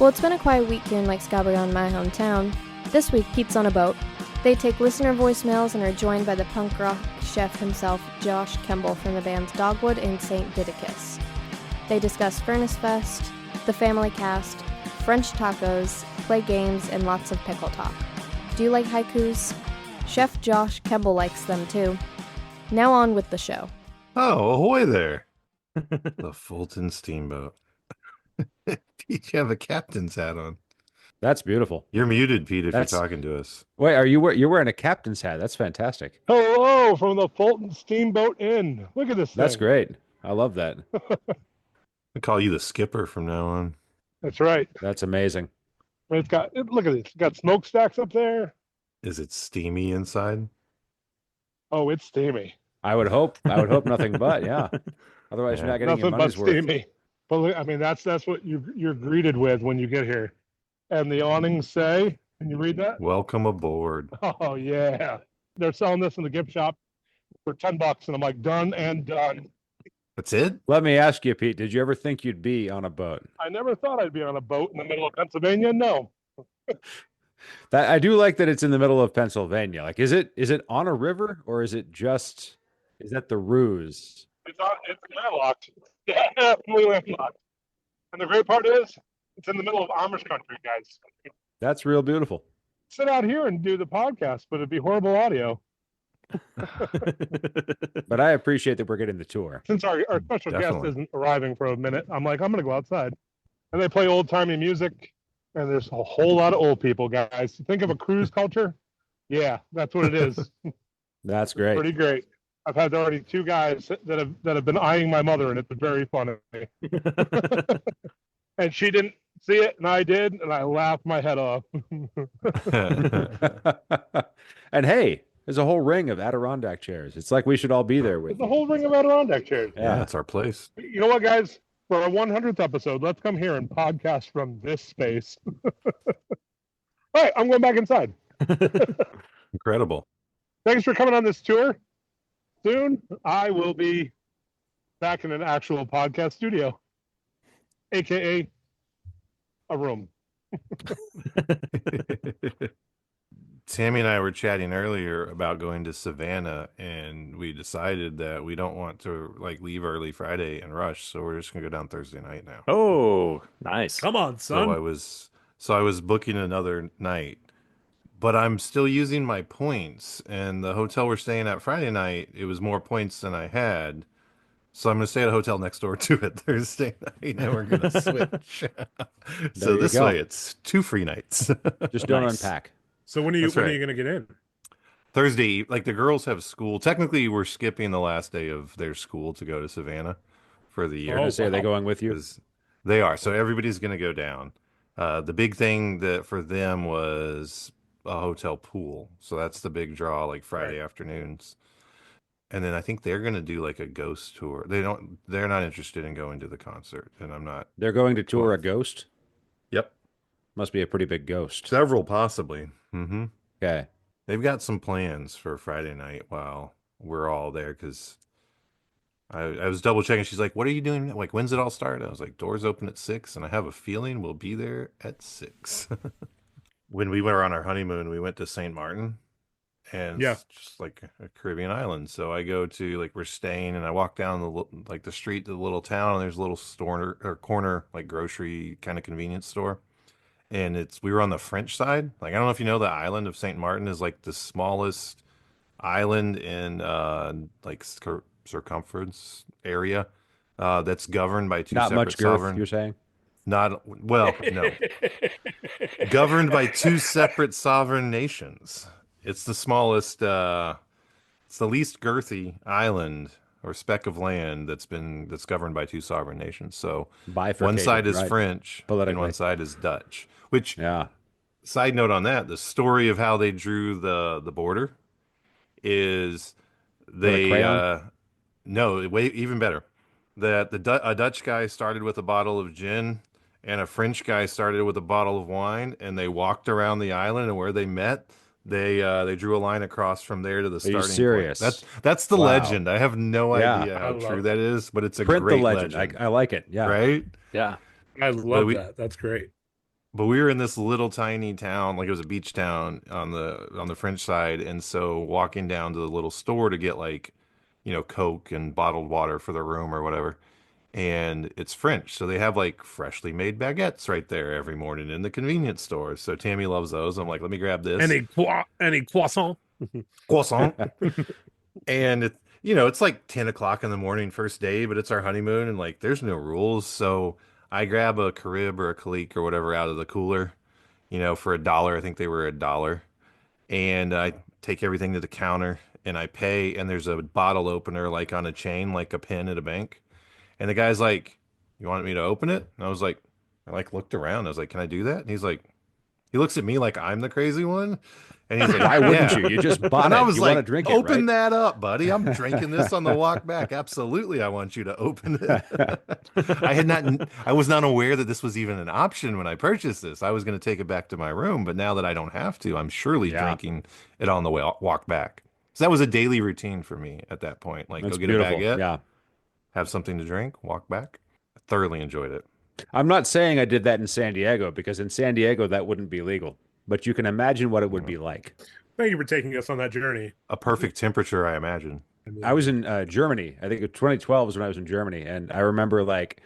Well, it's been a quiet week in Lake Scarborough in my hometown. This week, Pete's on a boat. They take listener voicemails and are joined by the punk rock chef himself, Josh Kemble from the bands Dogwood and St. Didicus. They discuss Furnace Fest, the family cast, French tacos, play games, and lots of pickle talk. Do you like haikus? Chef Josh Kemble likes them too. Now on with the show. Oh, ahoy there. The Fulton Steamboat. Pete, you have a captain's hat on. That's beautiful. You're muted, Pete, if you're talking to us. Wait, you're wearing a captain's hat? That's fantastic. Hello from the Fulton Steamboat Inn. Look at this thing. That's great. I love that. I call you the skipper from now on. That's right. That's amazing. Look at it. It's got smokestacks up there. Is it steamy inside? Oh, it's steamy. I would hope nothing but, yeah. Otherwise, you're not getting your money's worth. Steamy. But look, I mean, that's what you're greeted with when you get here. And the awnings say, can you read that? Welcome aboard. Oh yeah, they're selling this in the gift shop for $10, and I'm like, done and done. That's it? Let me ask you, Pete, did you ever think you'd be on a boat? I never thought I'd be on a boat in the middle of Pennsylvania. No. I do like that it's in the middle of Pennsylvania. Like, is it on a river, or is that the ruse? It's landlocked. Definitely landlocked. And the great part is, it's in the middle of Amish country, guys. That's real beautiful. Sit out here and do the podcast, but it'd be horrible audio. But I appreciate that we're getting the tour. Since our special guest isn't arriving for a minute, I'm like, I'm going to go outside. And they play old-timey music, and there's a whole lot of old people, guys. Think of a cruise culture? Yeah, that's what it is. That's great. Pretty great. I've had already 2 guys that have been eyeing my mother, and it's been very funny. And she didn't see it, and I did, and I laughed my head off. And hey, there's a whole ring of Adirondack chairs. It's like we should all be there with There's a whole ring of Adirondack chairs. Yeah, that's our place. You know what, guys? For our 100th episode, let's come here and podcast from this space. All right, I'm going back inside. Incredible. Thanks for coming on this tour. Soon, I will be back in an actual podcast studio, a.k.a. a room. Tammy and I were chatting earlier about going to Savannah, and we decided that we don't want to leave early Friday and rush, so we're just gonna go down Thursday night now. Oh, nice. Come on, son. So I was booking another night, but I'm still using my points, and the hotel we're staying at Friday night, it was more points than I had. So I'm going to stay at a hotel next door to it Thursday night, and we're going to switch. So this way, it's 2 free nights. Just don't unpack. So when are you going to get in? Thursday. Like, the girls have school. Technically, we're skipping the last day of their school to go to Savannah for the year. Are they going with you? They are. So everybody's going to go down. The big thing that for them was a hotel pool. So that's the big draw, like Friday afternoons. And then I think they're going to do like a ghost tour. They're not interested in going to the concert, and I'm not. They're going to tour a ghost? Yep. Must be a pretty big ghost. Several, possibly. Mm-hmm. Okay. They've got some plans for Friday night while we're all there, because I was double checking. She's like, what are you doing? Like, when's it all start? I was like, doors open at 6, and I have a feeling we'll be there at 6. When we were on our honeymoon, we went to St. Martin. And it's just like a Caribbean island. So I go to, we're staying, and I walk down the street to the little town, and there's a little store or corner, grocery kind of convenience store. And we were on the French side. I don't know if you know, the island of St. Martin is the smallest island in circumference area that's governed by 2 Not separate much girth, sovereign. you're saying? No. Governed by 2 separate sovereign nations. It's the smallest, it's the least girthy island or speck of land that's governed by 2 sovereign nations. So one side is French and one side is Dutch. Which, side note on that, the story of how they drew the border is even better. That a Dutch guy started with a bottle of gin, and a French guy started with a bottle of wine, and they walked around the island, and where they met, they drew a line across from there to the starting point. Are you serious? That's the legend. I have no idea how true that is, but it's a great legend. I like it. Yeah. Right? Yeah. I love that. That's great. but we were in this little tiny town, like it was a beach town on the French side, and so walking down to the little store to get like, Coke and bottled water for the room or whatever. And it's French, so they have like freshly made baguettes right there every morning in the convenience store. So Tammy loves those. I'm like, let me grab this. Any croissant. Croissant. And it's like 10 o'clock in the morning, first day, but it's our honeymoon, and like there's no rules. So I grab a Carib or a Calique or whatever out of the cooler, for $1. I think they were $1. And I take everything to the counter and I pay, and there's a bottle opener like on a chain, like a pin at a bank. And the guy's like, "You want me to open it?" And I like looked around. I was like, "Can I do that?" And he's like, he looks at me like I'm the crazy one. And he's like, Why wouldn't "Yeah." you? You just bought And it. I was You like, want to drink it, "Open right? that up, buddy. I'm drinking this on the walk back. Absolutely, I want you to open it." I was not aware that this was even an option when I purchased this. I was going to take it back to my room, but now that I don't have to, I'm surely Yeah. drinking it on the walk back. So that was a daily routine for me at that point. Like, That's go get beautiful. a baguette, Yeah. have something to drink, walk back. I thoroughly enjoyed it. I'm not saying I did that in San Diego, because in San Diego that wouldn't be legal, but you can imagine what it would be like. Thank you for taking us on that journey. A perfect temperature, I imagine. I was in Germany. I think 2012 was when I was in Germany, and I remember, like,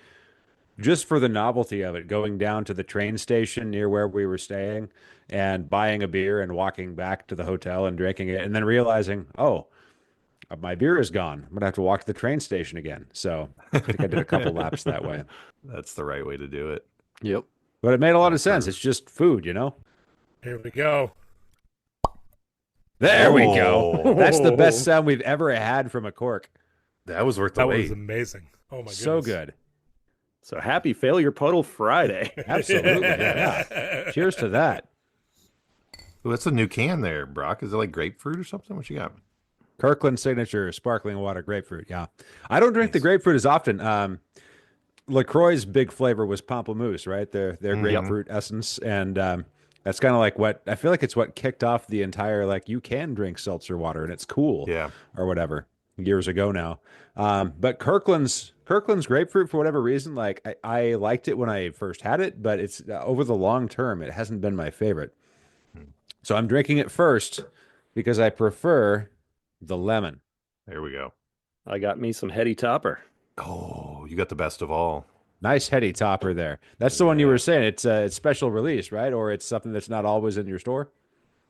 just for the novelty of it, going down to the train station near where we were staying and buying a beer and walking back to the hotel and drinking it, and then realizing, oh, my beer is gone. I'm gonna have to walk to the train station again. So I think I did a couple laps that way. That's the right way to do it. Yep. But it made a lot of That's sense. true. It's just food, Here we go. There we go. Oh. That's the best sound we've ever had from a cork. That was worth the That wait. was amazing. Oh my goodness. So good. So happy Failure Puddle Friday. Absolutely. Yeah. Cheers to that. Ooh, that's a new can there, Brock. Is it like grapefruit or something? What you got? Kirkland Signature sparkling water grapefruit. Yeah. I don't drink the Nice. grapefruit as often. LaCroix's big flavor was pamplemousse, right? Their grapefruit essence. And that's kind of like what I feel like it's what kicked off the entire, like, you can drink seltzer water and it's cool Yeah. or whatever, years ago now. But Kirkland's grapefruit, for whatever reason, like I liked it when I first had it, but it's over the long term, it hasn't been my favorite. So I'm drinking it first because I prefer the lemon. There we go. I got me some Heady Topper. Oh, you got the best of all. Nice heady topper there. That's the one you were saying. It's special release, right? Or it's something that's not always in your store.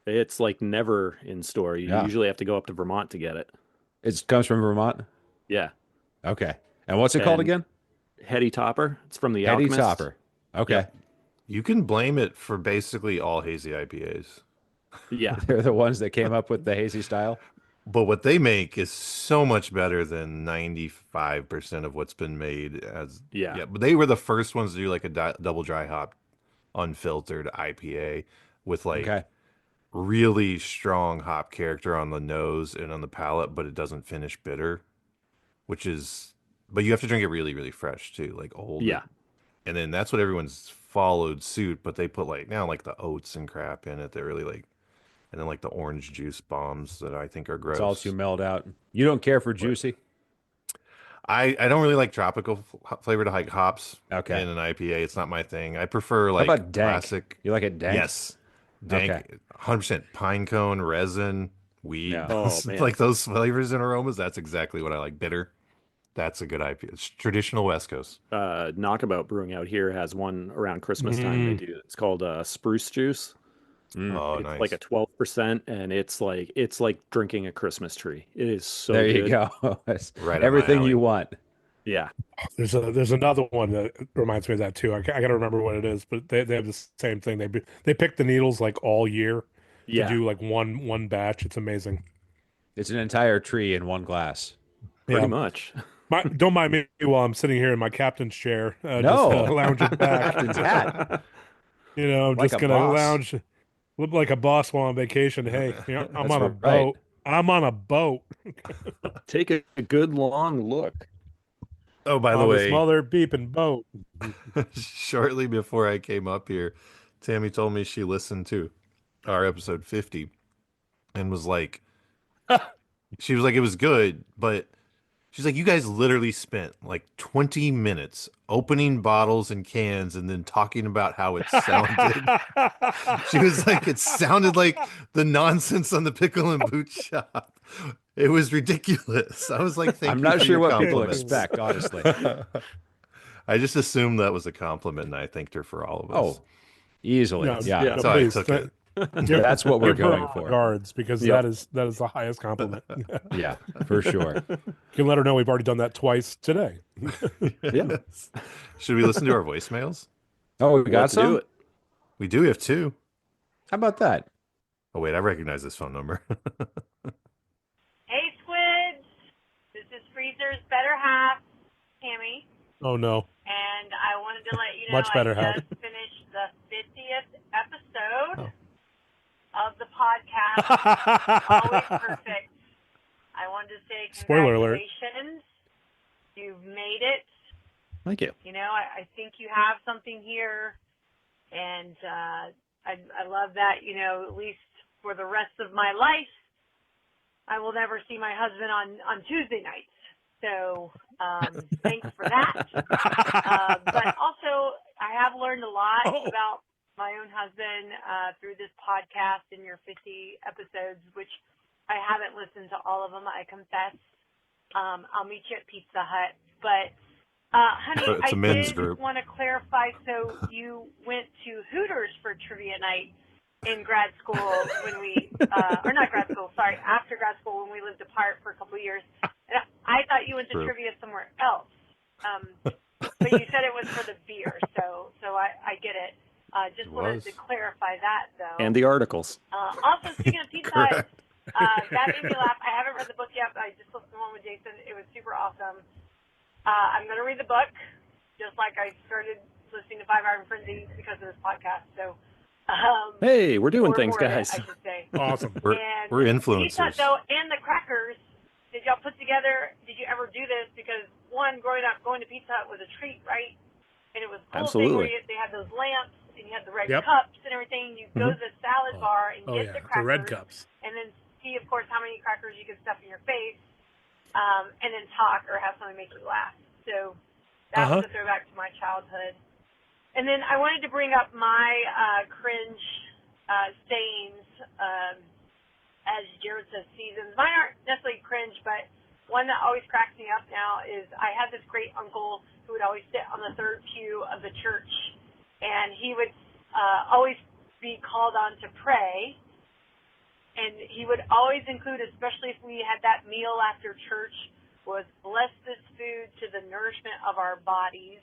It's like never in store. You usually have to go up to Vermont to get it. It comes from Vermont. Yeah. Okay. And what's it called And again? Heady Topper. It's from the Heady Alchemist. topper. Okay. Yep. You can blame it for basically all hazy IPAs. Yeah. They're the ones that came up with the hazy style. But what they make is so much better than 95% of what's been made as Yeah. But they were the first ones to do like a double dry hop unfiltered IPA with like Okay. really strong hop character on the nose and on the palate, but it doesn't finish bitter, but you have to drink it really, really fresh too, like old. Yeah. And then that's what everyone's followed suit, but they put like now like the oats and crap in it. They're really like, and then like the orange juice bombs that I think are gross. It's all too mellowed out. You don't care for juicy? I don't really like tropical flavored like hops Okay. in an IPA. It's not my thing. I prefer How like about dank? classic. You like it dank? Yes, dank, Okay. 100% pine cone, resin, weed. Yeah. Oh, man. Like those flavors and aromas. That's exactly what I like. Bitter. That's a good IPA. It's traditional West Coast. Knockabout Brewing out here has one around Christmas time. They do. It's called Spruce Juice. Oh, It's nice. like a 12%, and it's like drinking a Christmas tree. It is so There good. you go. It's Right up my everything alley. you want. Yeah. There's another one that reminds me of that too. I got to remember what it is, but they have the same thing. They pick the needles like all year to Yeah. do like one batch. It's amazing. It's an entire tree in one glass. Pretty Yeah. much. Don't mind me while I'm sitting here in my captain's chair, No. just lounging back. Captain's hat. I'm Like just a gonna boss. lounge, look like a boss while on vacation. Hey, I'm That's on a right. boat. I'm on a boat. Take a good long look. Oh, by the on way, this mother beeping boat. shortly before I came up here, Tammy told me she listened to our episode 50 and was like, she was like, it was good, but She's like, you guys literally spent like 20 minutes opening bottles and cans and then talking about how it sounded. She was like, it sounded like the nonsense on the Pickle and Boot Shop. It was ridiculous. I was like, I'm you not for sure your what people compliments. expect, honestly. I just assumed that was a compliment, and I thanked her for all of us. Oh, easily. No, Yeah. That's how I took it. That's what we're Give her going our for. regards, because that is the highest compliment. Yeah, for sure. You can let her know we've already done that twice today. Yeah. Should we listen to our voicemails? Oh, we got Let's some? do it. We do. We have two. How about that? Oh, wait. I recognize this phone number. Hey, Squids. This is Freezer's better half, Tammy. Oh no. And I wanted to let you know Much better I half. just finished the 50th episode of the podcast. Always perfect. I wanted to say Spoiler alert. congratulations. You've made it. Thank you. You know, I think you have something here. And I love that, you know, at least for the rest of my life, I will never see my husband on Tuesday nights. So thanks for that. But also, I have learned a lot about my own husband through this podcast and your 50 episodes, which I haven't listened to all of them, I confess. I'll meet you at Pizza Hut. But, honey, But it's a I men's did group. want to clarify. So you went to Hooters for trivia night in grad school when we, or not grad school, sorry, after grad school when we lived apart for a couple of years. And I thought you went to True. trivia somewhere else. But you said it was for the beer, so I get it. Just wanted to clarify that, though. And the articles. Also, speaking of Pizza Hut, Correct. that made me laugh. I haven't read the book yet, but I just listened to one with Jason. It was super awesome. I'm going to read the book, just like I started listening to 5 Hour Frenzy because of this podcast. So, Hey, we're doing or things, more of it, guys. I should say. Awesome. We're influencers. Pizza Hut, though, and the crackers, did y'all put together, did you ever do this? Because, one, growing up, going to Pizza Hut was a treat, right? And it was a cool thing where Absolutely. they had those lamps, and you had the red Yep. cups and everything. You go to the salad bar and Oh get yeah, the crackers. the red cups. And then see, of course, how many crackers you could stuff in your face, and then talk or have something make you laugh. So that was a throwback to my childhood. And then I wanted to bring up my cringe sayings, as Jared says, seasons. Mine aren't necessarily cringe, but one that always cracks me up now is I had this great uncle who would always sit on the third pew of the church, and he would always be called on to pray. And he would always include, especially if we had that meal after church, was bless this food to the nourishment of our bodies.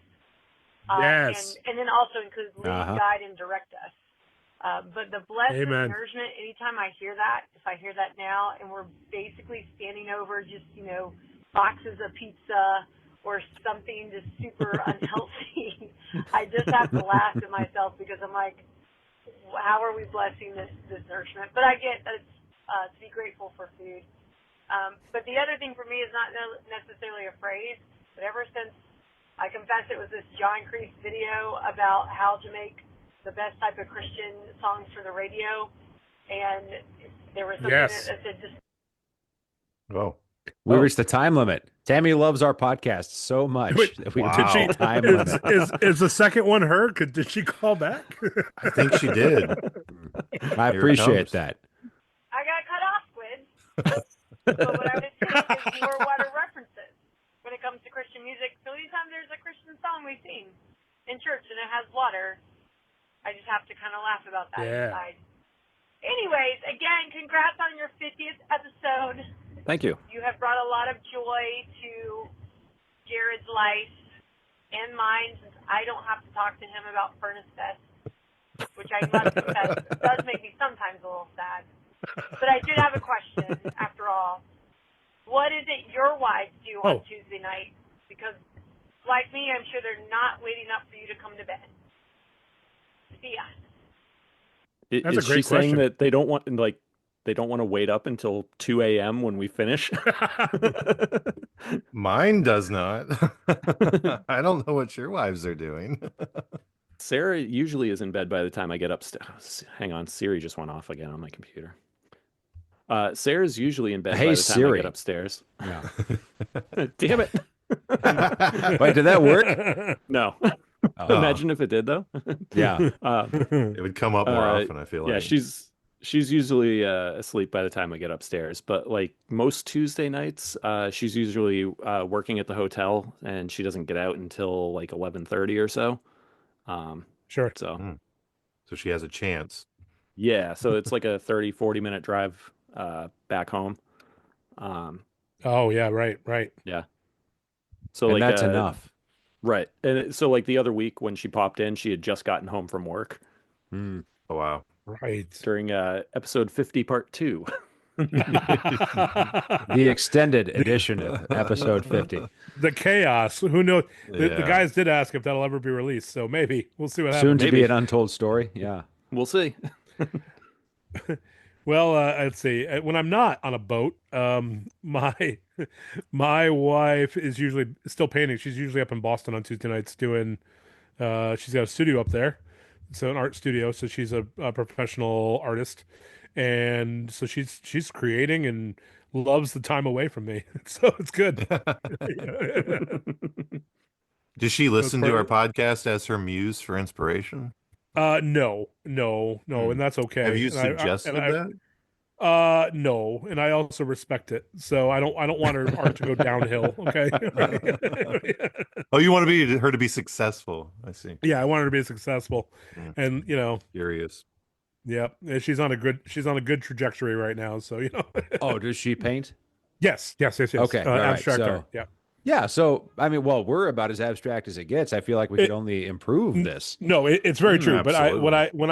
Yes. And then also include lead, guide, and direct us. But the bless this Amen. nourishment, anytime I hear that, if I hear that now, and we're basically standing over just, you know, boxes of pizza or something just super unhealthy, I just have to laugh to myself because I'm like, how are we blessing this nourishment? But I get that it's to be grateful for food. But the other thing for me is not necessarily a phrase, but ever since I confess it was this John Kreese video about how to make the best type of Christian songs for the radio, and there was something that said just. Oh. We reached the time limit. Tammy loves our podcast so much that we reached the time limit. Is the second one her? Did she call back? I think she did. I Here it appreciate comes. that. I got cut off, Squid. But what I was saying is your water references when it comes to Christian music. So anytime there's a Christian song we sing in church and it has water, I just have to kind of laugh about that inside. Anyways, again, congrats on your 50th episode. Thank you. You have brought a lot of joy to Jared's life and mine, since I don't have to talk to him about Furnace Fest, which I must confess does make me sometimes a little sad. But I did have a question, after all. What is it your wives do on Tuesday night? Because, like me, I'm sure they're not waiting up for you to come to bed. See ya. That's Is a great she saying question. that they don't want to wait up until 2 a.m. when we finish? Mine does not. I don't know what your wives are doing. Sarah usually is in bed by the time I get upstairs. Hang on, Siri just went off again on my computer. Sarah's usually in bed Hey, by the time Siri. I get upstairs. Yeah. Damn it. Wait, did that work? No. Oh, Imagine if it did, though. yeah. It would come up more often, I feel Yeah, like. she's usually asleep by the time I get upstairs. But like most Tuesday nights, she's usually working at the hotel, and she doesn't get out until like 11:30 or so. Sure. So So she has a chance. yeah, so it's like a 30, 40-minute drive back home. Oh yeah, right. Yeah. So And like that's enough. right. And so like the other week when she popped in, she had just gotten home from work Mm. Oh, wow. Right. during episode 50 part 2. The extended edition of episode 50. The chaos. Who knows? The Yeah. guys did ask if that'll ever be released, so maybe we'll see what Soon happens. to be Maybe. an untold story. Yeah. We'll see. Well, let's see. When I'm not on a boat, my wife is usually still painting. She's usually up in Boston on Tuesday nights doing. She's got a studio up there, so an art studio. So she's a professional artist, and so she's creating and loves the time away from me. So it's good. Does she listen to our part podcast as her muse for inspiration? No, and that's okay. Have you And suggested that? No, and I also respect it. So I don't want her art to go downhill. Okay. Oh, you want her to be successful. I see. Yeah, I want her to be successful, Mm. and Curious. yeah, and she's on a good trajectory right now. So Oh, does she paint? yes. Okay, all right, Abstract so- art. Yeah. Yeah. So, I mean, well, we're about as abstract as it gets. I feel like we could only improve this. No, it's very true. But absolutely. when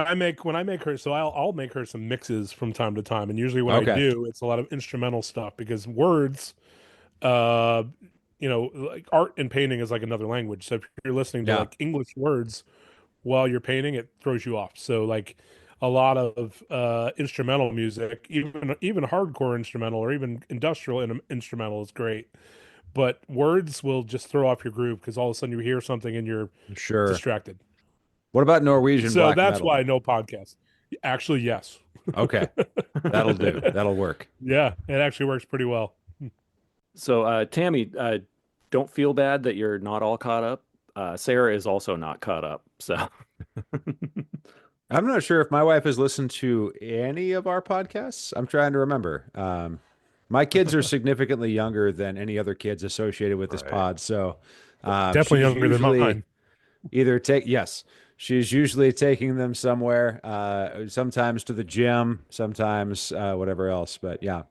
I make her, so I'll make her some mixes from time to time, and usually when I Okay. do, it's a lot of instrumental stuff because words, like art and painting is like another language. So if you're listening to Yeah. like English words while you're painting, it throws you off. So like a lot of instrumental music, even hardcore instrumental or even industrial instrumental is great. But words will just throw off your groove because all of a sudden you hear something and you're Sure. distracted. What about Norwegian So black that's metal? why no podcast. Actually, yes. Okay. That'll do. That'll work. Yeah, it actually works pretty well. So Tammy, don't feel bad that you're not all caught up. Sarah is also not caught up. So I'm not sure if my wife has listened to any of our podcasts. I'm trying to remember. My kids are significantly younger than any other kids associated with this Right. pod. So Definitely she's younger than usually mine. she's usually taking them somewhere, sometimes to the gym, sometimes whatever else. But yeah.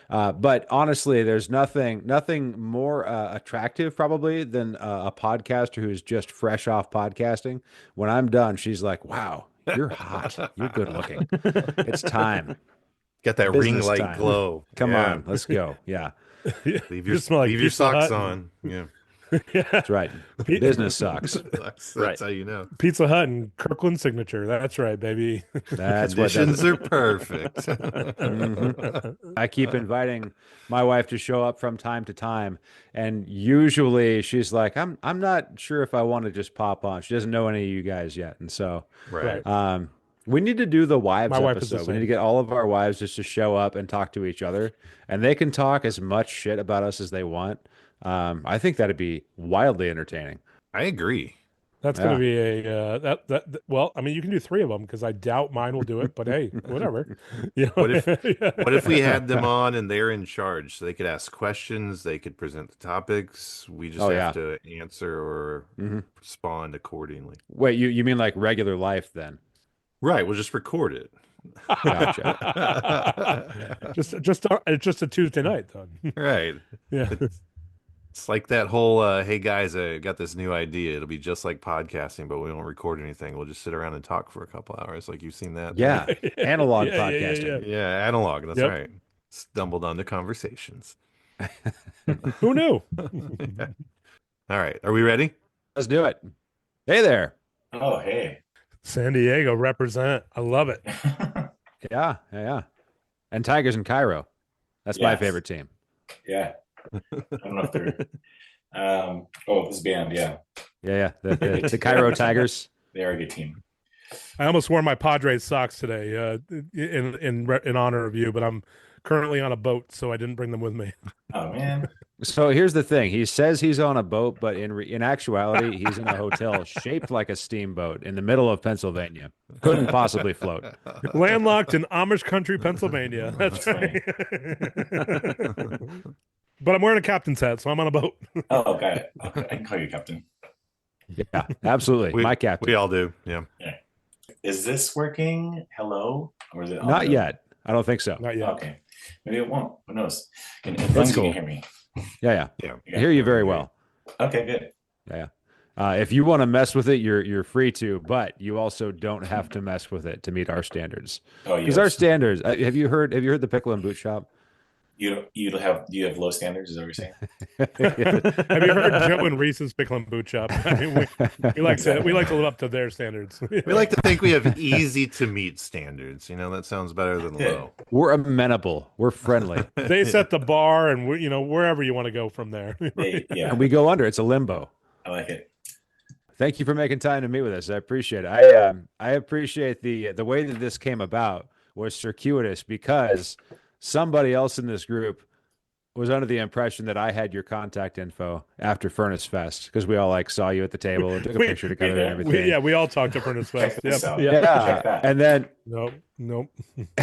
But honestly, there's nothing more attractive probably than a podcaster who's just fresh off podcasting. When I'm done, she's like, "Wow, you're hot. You're good looking. It's time. Got that ring Business light time. glow. Come Yeah. on, let's go." Yeah, Leave your, You smell like leave your Pizza socks Hut on. Yeah. that's right. Business sucks. That's Right. how you know. Pizza Hut and Kirkland signature. That's right, baby. That's what does Conditions it. are perfect. Mhm. I keep inviting my wife to show up from time to time, and usually she's like, "I'm not sure if I want to just pop on." She doesn't know any of you guys yet, and so Right. we need to do the wives My wife is the episode. We need to same. get all of our wives just to show up and talk to each other, and they can talk as much shit about us as they want. I think that'd be wildly entertaining. I agree. That's Yeah. going to be a well, I mean, you can do 3 of them because I doubt mine will do it, but hey, whatever. You know? What if we had them on and they're in charge so they could ask questions, they could present the topics, we just Oh, have to answer or Mhm. respond accordingly. Wait, you mean like regular life then? Right, we'll just record it. Gotcha. It's just a Tuesday night, though. Right. Yeah. It's like that whole hey guys, I got this new idea. It'll be just like podcasting, but we won't record anything. We'll just sit around and talk for a couple hours. Like you've seen that. Yeah, analog Yeah, podcasting. Yeah, analog. That's Yep. right. Stumbled onto conversations. Who knew? All right. Are we ready? Let's do it. Hey there. Oh, hey. San Diego represent. I love it. Yeah. And Tigers in Cairo. That's my Yes. favorite team. Yeah. I don't know if they're this band, yeah. Yeah. The Cairo Tigers. They are a good team. I almost wore my Padres socks today in honor of you, but I'm currently on a boat, so I didn't bring them with me. Oh man. So here's the thing. He says he's on a boat, but in actuality, he's in a hotel shaped like a steamboat in the middle of Pennsylvania. Couldn't possibly float. Landlocked in Amish country, Pennsylvania. That's right. But I'm wearing a captain's hat, so I'm on a boat. Oh, got it. Okay. I can call you captain. Yeah, absolutely. My captain. We all do. Yeah. Is this working? Hello? Or is it Not yet. I don't think so. Not yet. Okay. Maybe it won't. Who knows? As long as you can hear me. Yeah. I hear you very well. Okay, good. Yeah. If you want to mess with it, you're free to, but you also don't have to mess with it to meet our standards. Oh, because our standards. Have you heard the Pickle and Boot Shop? You have low standards, is that what you're saying? Have you heard Joe and Reese's Pickle and Boot Shop? I mean, we like to live up to their standards. We like to think we have easy to meet standards. That sounds better than low. We're amenable. We're friendly. They set the bar, and we, wherever you want to go from there. Yeah. And we go under. It's a limbo. I like it. Thank you for making time to meet with us. I appreciate it. I appreciate the way that this came about was circuitous because somebody else in this group was under the impression that I had your contact info after Furnace Fest because we all saw you at the table and took a picture together and everything. We all talked to Furnace Fest. Yep. Yeah. And then nope. And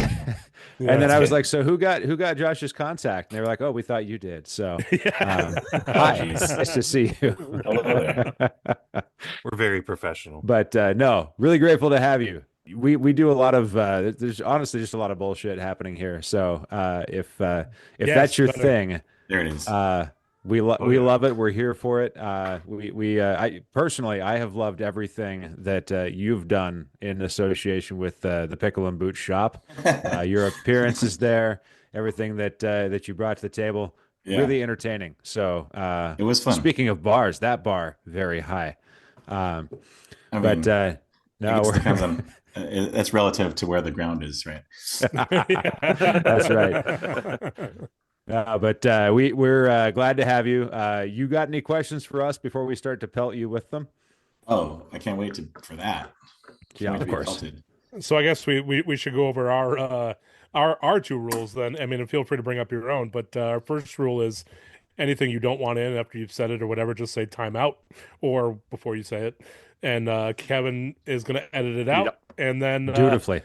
then I was like, so who got Josh's contact? And they were like, oh, we thought you did. So hi, nice to see you. Hello there. We're very professional. But no, really grateful to have you. We do a lot of there's honestly just a lot of bullshit happening here. So if that's your thing, there it is. We love it. We're here for it. I personally have loved everything that you've done in association with the Pickle and Boot Shop. Your appearances there, everything that you brought to the table, really entertaining. So it was fun. Speaking of bars, that bar very high. No, depends on. That's relative to where the ground is, right? That's right. But we're glad to have you. You got any questions for us before we start to pelt you with them? Oh, I can't wait for that. Yeah, of course. So I guess we should go over our two rules then. I mean, and feel free to bring up your own. But our first rule is anything you don't want in after you've said it or whatever, just say time out or before you say it. And Kevin is going to edit it out. Yep. And then dutifully.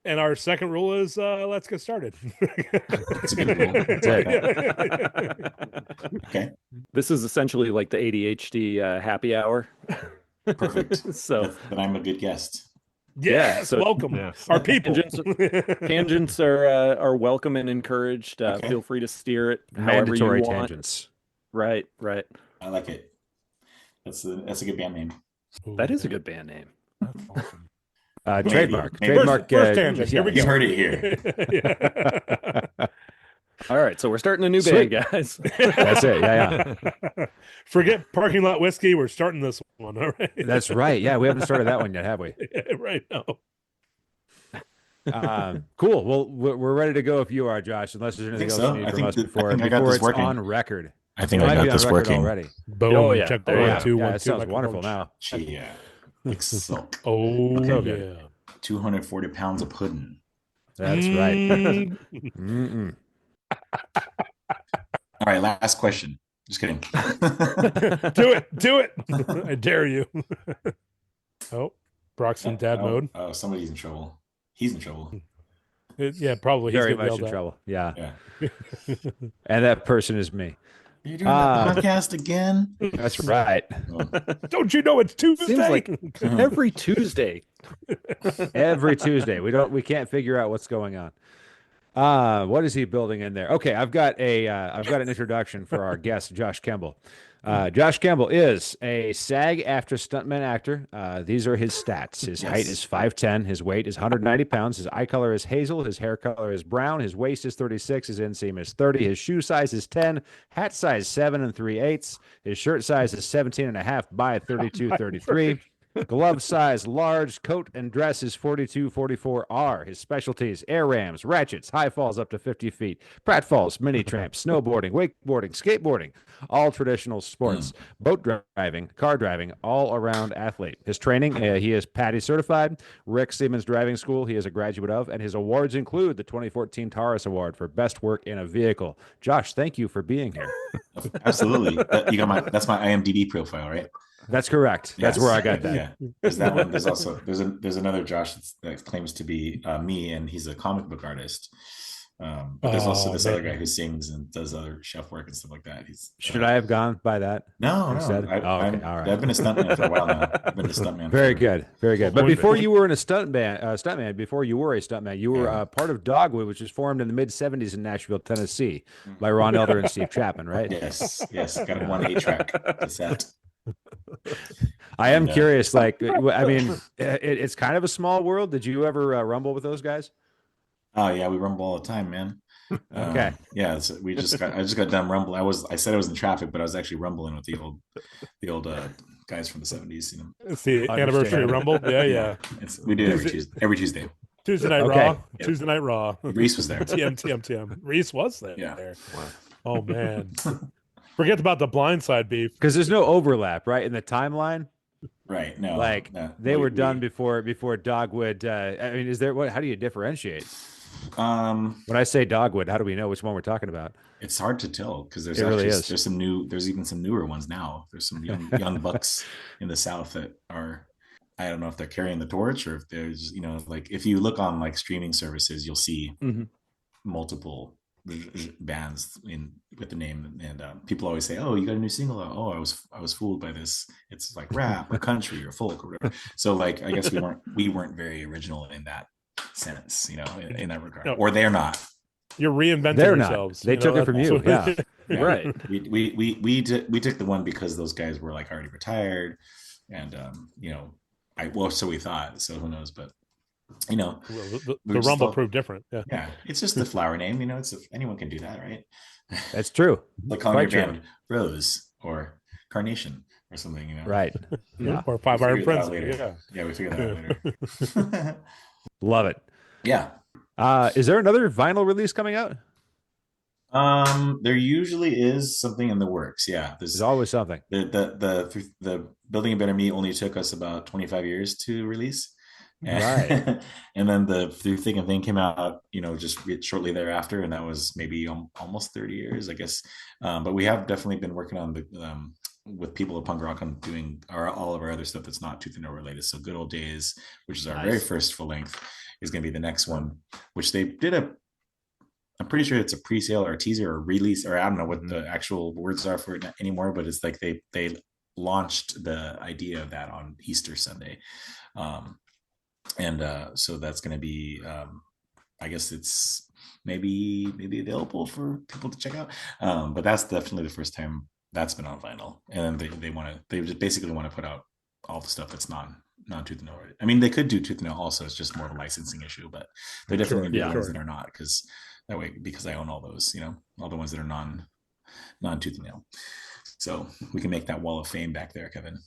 And our second rule is let's get started. That's a good rule. Okay. This is essentially like the ADHD happy hour. Perfect. So then I'm a good guest. Yes, so welcome. Yes. Our people. Tangents are welcome and encouraged. Feel free to steer it however you want. Tangents. Right. I like it. That's a good band name. Ooh, that is a good band name. That's awesome. Trademark. First tangent. Here we go. You heard it here. All right, so we're starting a new band, guys. That's it. Yeah. Forget parking lot whiskey. We're starting this one. All right. That's right. Yeah, we haven't started that one yet, have we? Right now. Cool. Well, we're ready to go if you are, Josh. Unless there's anything else you need from us before it's working. On record. I think I got this working already. Boom. Check the 1, 2, 1, 2. It sounds wonderful now. Yeah. Like silk. Oh, yeah. 240 pounds of pudding. That's right. All right, last question. Just kidding. Do it. I dare you. Oh, Brock's in dad mode. Oh, somebody's in trouble. He's in trouble. Yeah, probably. Very much in trouble. Yeah. And that person is me. You're doing the podcast again? That's right. Don't you know it's Tuesday? Seems like every Tuesday. Every Tuesday. We can't figure out what's going on. What is he building in there? Okay, I've got an introduction for our guest, Josh Kemble. Josh Kemble is a SAG-AFTRA stuntman actor. These are his stats. His height is 5'10". His weight is 190 pounds. His eye color is hazel. His hair color is brown. His waist is 36. His inseam is 30. His shoe size is 10. Hat size 7 3/8. His shirt size is 17.5 by 32-33. Glove size, large. Coat and dress is 42-44R. His specialties: air rams, ratchets, high falls up to 50 feet, pratfalls, mini tramps, snowboarding, wakeboarding, skateboarding, all traditional sports, boat driving, car driving, all around athlete. His training: he is PADI certified, Rick Siemens Driving School, he is a graduate of, and his awards include the 2014 Taurus Award for Best Work in a Vehicle. Josh, thank you for being here. Absolutely. That's my IMDb profile, right? That's correct. That's where I got that. Yeah. There's that one. There's also there's another Josh that claims to be me, and he's a comic book artist. But there's also this other guy who sings and does other chef work and stuff like that. Should I have gone by that? No. Instead? All right. I've been a stuntman for a while now. I've been a stuntman. Very good. But before you were in a stuntman, before you were a stuntman, you were part of Dogwood, which was formed in the mid '70s in Nashville, Tennessee, by Ron Elder and Steve Chapman, right? Yes. Got a 1-8-track cassette. I am curious. Like, I mean, it's kind of a small world. Did you ever rumble with those guys? Oh yeah, we rumble all the time, man. Okay. Yeah, I just got done rumble. I said I was in traffic, but I was actually rumbling with the old guys from the '70s. You know, it's the anniversary rumble. Yeah. We do it every Tuesday. Tuesday night Raw. Yep. Tuesday night Raw. Reese was there. TM. Reese was there. Yeah. Wow. Oh man. Forget about the blindside beef. Because there's no overlap, right, in the timeline. Right. No. Like they were done before Dogwood. I mean, is there how do you differentiate? When I say Dogwood, how do we know which one we're talking about? It's hard to tell because there's there's even some newer ones now. There's some young bucks in the South that are, I don't know if they're carrying the torch or if there's, like if you look on like streaming services, you'll see multiple bands with the name, and people always say, "Oh, you got a new single out." "Oh, I was fooled by this. It's like rap or country or folk or whatever." So like, I guess we weren't very original in that sense, in that regard. No, or they're not. You're reinventing yourselves. They took it from you. Yeah. Right. We took the one because those guys were like already retired, and so we thought. So who knows? But the rumble proved different. Yeah, it's just the flower name. Anyone can do that, right? That's true. Like calling your band Rose or Carnation or something, Right. Yeah. Or Five Iron Friends. Yeah, we figured that out later. Love it. Yeah. Is there another vinyl release coming out? There usually is something in the works. Yeah, there's always something. The Building a Better Me only took us about 25 years to release. Right. And then the Through Thick and Thin came out, just shortly thereafter, and that was maybe almost 30 years, I guess. But we have definitely been working on with People of Punk Rock on doing all of our other stuff that's not Tooth and Nail related. So Good Old Days, which is our very first full length, is going to be the next one, which they did I'm pretty sure it's a pre-sale or a teaser or release, or I don't know what the actual words are for it anymore, but it's like they launched the idea of that on Easter Sunday. So that's going to be, I guess it's maybe available for people to check out. But that's definitely the first time that's been on vinyl. And then they just basically want to put out all the stuff that's non-Tooth and Nail. I mean, they could do Tooth and Nail also. It's just more of a licensing issue, but they're definitely going to be ones that are not, because that way, because I own all those, all the ones that are non-Tooth and Nail. So we can make that wall of fame back there, Kevin.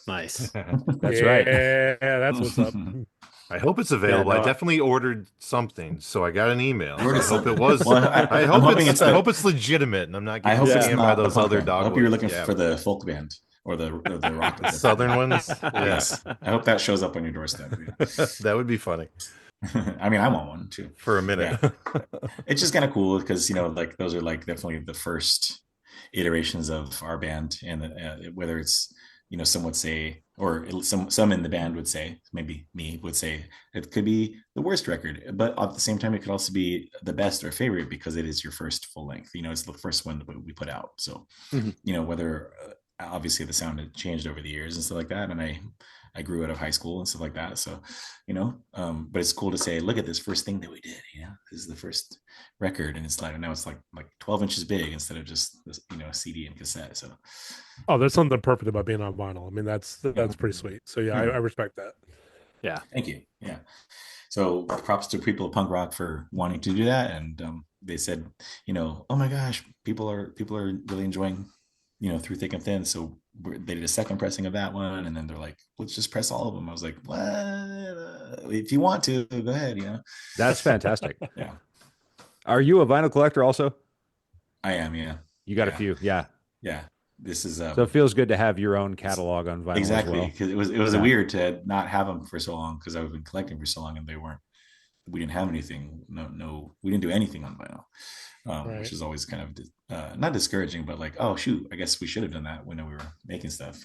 Nice. That's right. Yeah, that's what's up. I hope it's available. Yeah, no, I definitely ordered something, so I got an email. I hope it was. Well, I hope it's legitimate, and I'm not getting scammed by those other dogs. I hope you're looking for the folk band or the rock Southern ones. Yes, I hope that shows up on your doorstep. That would be funny. I mean, I want one too for a minute. Yeah. It's just kind of cool because like those are like definitely the first iterations of our band, and whether it's some would say, or some in the band would say, maybe me would say, it could be the worst record, but at the same time, it could also be the best or favorite because it is your first full length. It's the first one that we put out. So, whether obviously the sound had changed over the years and stuff like that, and I grew out of high school and stuff like that. So, but it's cool to say, look at this first thing that we did. This is the first record, and it's like now it's like 12 inches big instead of just this, CD and cassette. So, there's something perfect about being on vinyl. I mean, that's pretty sweet. So yeah, I respect that. Yeah, thank you. Yeah, so props to People of Punk Rock for wanting to do that, and they said, oh my gosh, people are really enjoying through thick and thin. So they did a second pressing of that one, and then they're like, let's just press all of them. I was like, what? If you want to, go ahead. That's fantastic. Yeah. Are you a vinyl collector also? I am. Yeah. You got a few. Yeah. Yeah. This is so it feels good to have your own catalog on vinyl. Exactly, because it was weird to not have them for so long, because I've been collecting for so long and we didn't have anything. No, we didn't do anything on vinyl, which is always kind of not discouraging, but like, oh shoot, I guess we should have done that when we were making stuff.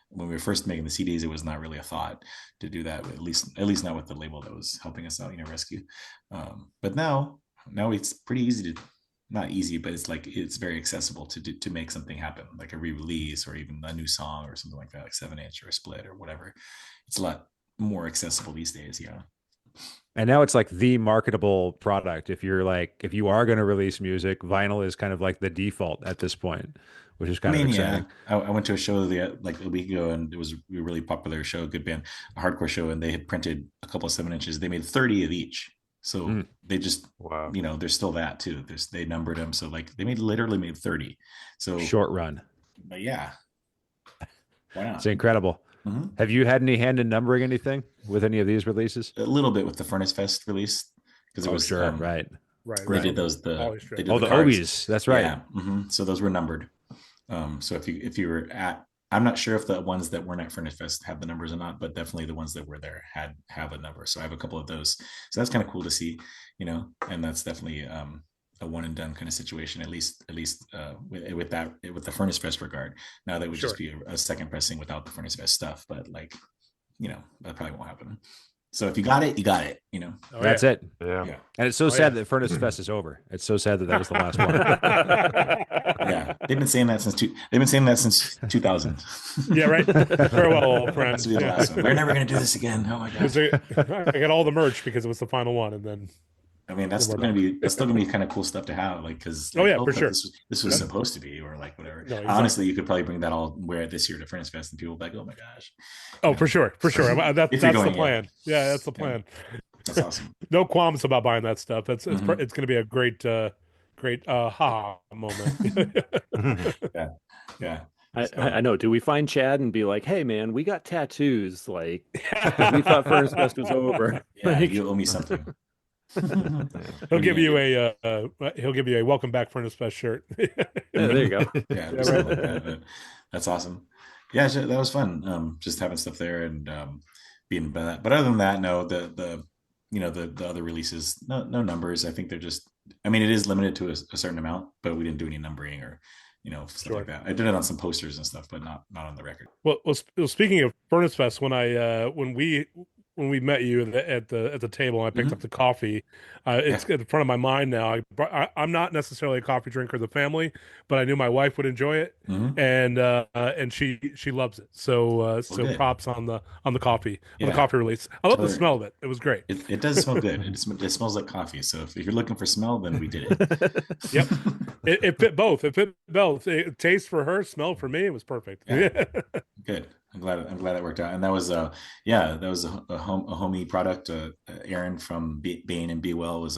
When we were first making the CDs, it was not really a thought to do that. At least not with the label that was helping us out, Rescue. But now it's pretty easy to. Not easy, but it's very accessible to make something happen, like a re-release or even a new song or something like that, like 7-inch or a split or whatever. It's a lot more accessible these days, And now it's like the marketable product. If you are going to release music, vinyl is kind of like the default at this point, which is kind of exciting. Yeah. I went to a show like a week ago, and it was a really popular show, a good band, a hardcore show, and they had printed a couple of 7-inches. They made 30 of each. So they just, there's still that too. They numbered them. So like they literally made 30. So short run. But yeah. Why not? It's incredible. Mm-hmm. Have you had any hand in numbering anything with any of these releases? A little bit with the Furnace Fest release. Because it was right. They did those, the Obies. That's right. Yeah. Mm-hmm. So those were numbered. So if you were I'm not sure if the ones that weren't at Furnace Fest have the numbers or not, but definitely the ones that were there have a number. So I have a couple of those. So that's kind of cool to see, and that's definitely a one and done kind of situation, at least with the Furnace Fest regard. Now that would just be a second pressing without the Furnace Fest stuff, but that probably won't happen. So if you got it, you got it. That's it. Yeah. And it's so sad that Furnace Fest is over. It's so sad that was the last one. Yeah, they've been saying that since 2000. Yeah, right. Farewell, old friends. That's the last one. We're never going to do this again. Oh my gosh. I got all the merch because it was the final one, and then. I mean, that's still going to be kind of cool stuff to have, like, because for sure, this was supposed to be, or like whatever. No, exactly. Honestly, you could probably bring that all wear it this year to Furnace Fest, and people will be like, oh my gosh. Oh, for sure. That's the plan. Yeah, that's the plan. That's awesome. No qualms about buying that stuff. It's going to be a great moment. Yeah. I know. Do we find Chad and be like, "Hey, man, we got tattoos. Like, we thought Furnace Fest was over. Yeah, you owe me something." He'll give you a welcome back Furnace Fest shirt. There you go. Yeah, right. That's awesome. Yeah, that was fun. Just having stuff there and being by that. But other than that, no, the other releases, no numbers. I think they're just. I mean, it is limited to a certain amount, but we didn't do any numbering or stuff like that. I did it on some posters and stuff, but not on the record. Well, speaking of Furnace Fest, when we met you at the table and I picked up the coffee, it's in front of my mind now. I'm not necessarily a coffee drinker of the family, but I knew my wife would enjoy it, and she loves it. So props on the coffee, on the coffee release. I love the smell of it. It was great. It does smell good. It smells like coffee. So if you're looking for smell, then we did it. Yep. It fit both. It taste for her, smell for me. It was perfect. Yeah. Good. I'm glad that worked out. And that was a homey product. Aaron from Bain and Be Well was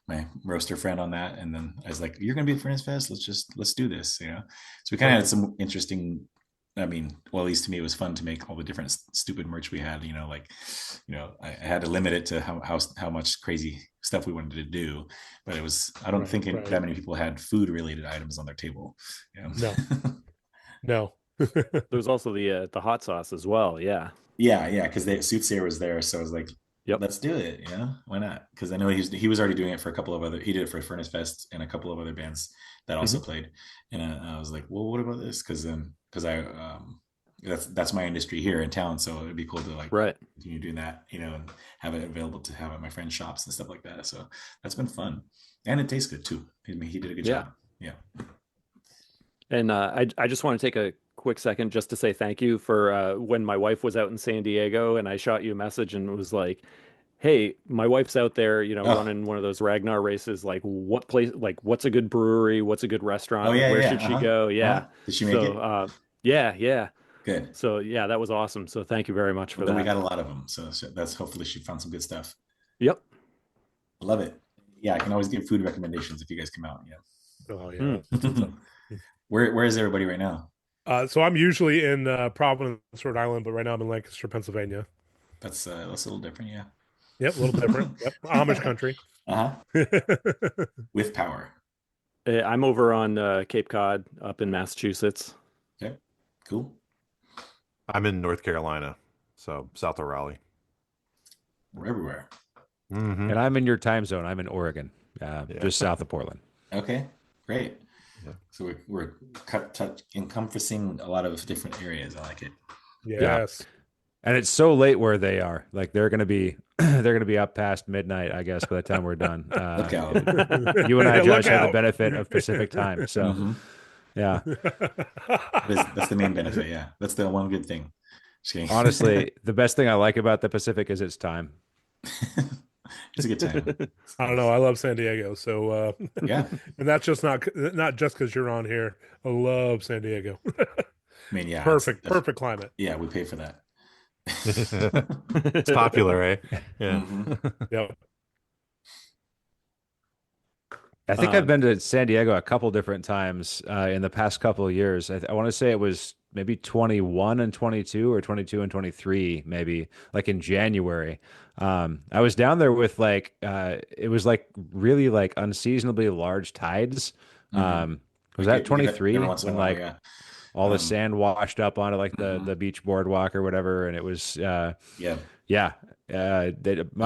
my roaster friend on that. And then I was like, "You're gonna be at Furnace Fest. Let's do this." So we kind of had some interesting. I mean, well, at least to me, it was fun to make all the different stupid merch we had. I had to limit it to how much crazy stuff we wanted to do, but it was. I don't think that many people had food related items on their table. No. There's also the hot sauce as well. Yeah, because the Soothsayer was there, so I was like, let's do it. Why not? Because I know he was already doing it for a couple of other. He did it for Furnace Fest and a couple of other bands that also played. And I was like, well, what about this? Because I that's my industry here in town, so it'd be cool to continue doing that, and have it available to have at my friends' shops and stuff like that. So that's been fun, and it tastes good too. He did a good job. Yeah. And I just want to take a quick second just to say thank you for when my wife was out in San Diego and I shot you a message and was like, "Hey, my wife's out there, running one of those Ragnar races. Like, what place? Like, what's a good brewery? What's a good restaurant? Where should she go?" Yeah. Did she make it? Yeah. Good. So yeah, that was awesome. So thank you very much for that. We got a lot of them. So that's hopefully she found some good stuff. Yep. I love it. Yeah, I can always give food recommendations if you guys come out. Yeah. Oh yeah. Where is everybody right now? So I'm usually in Providence, Rhode Island, but right now I'm in Lancaster, Pennsylvania. That's a little different, yeah. Yep, a little different. Yep, Amish country. With power. I'm over on Cape Cod up in Massachusetts. Okay, cool. I'm in North Carolina, so south of Raleigh. We're everywhere. Mm-hmm. And I'm in your time zone. I'm in Oregon, just south of Portland. Okay, great. Yeah. So we're encompassing a lot of different areas. I like it. Yes. Yeah. And it's so late where they are. Like they're gonna be up past midnight, I guess, by the time we're done. Look out. You and I, Josh, Look have the out. benefit of Pacific time. So yeah. That's the main benefit, yeah. That's the one good thing. Just kidding. Honestly, the best thing I like about the Pacific is its time. It's a good time. I don't know. I love San Diego, so Yeah. and that's just not just because you're on here. I love San Diego. I mean, yeah. Perfect climate. Yeah, we pay for that. It's popular, eh? Yeah. Yep. I think I've been to San Diego a couple different times in the past couple of years. I want to say it was maybe 21 and 22 or 22 and 23, maybe like in January. I was down there with it was like really like unseasonably large tides. Was that 23 when like all the sand washed up onto like the beach boardwalk or whatever? And it was, my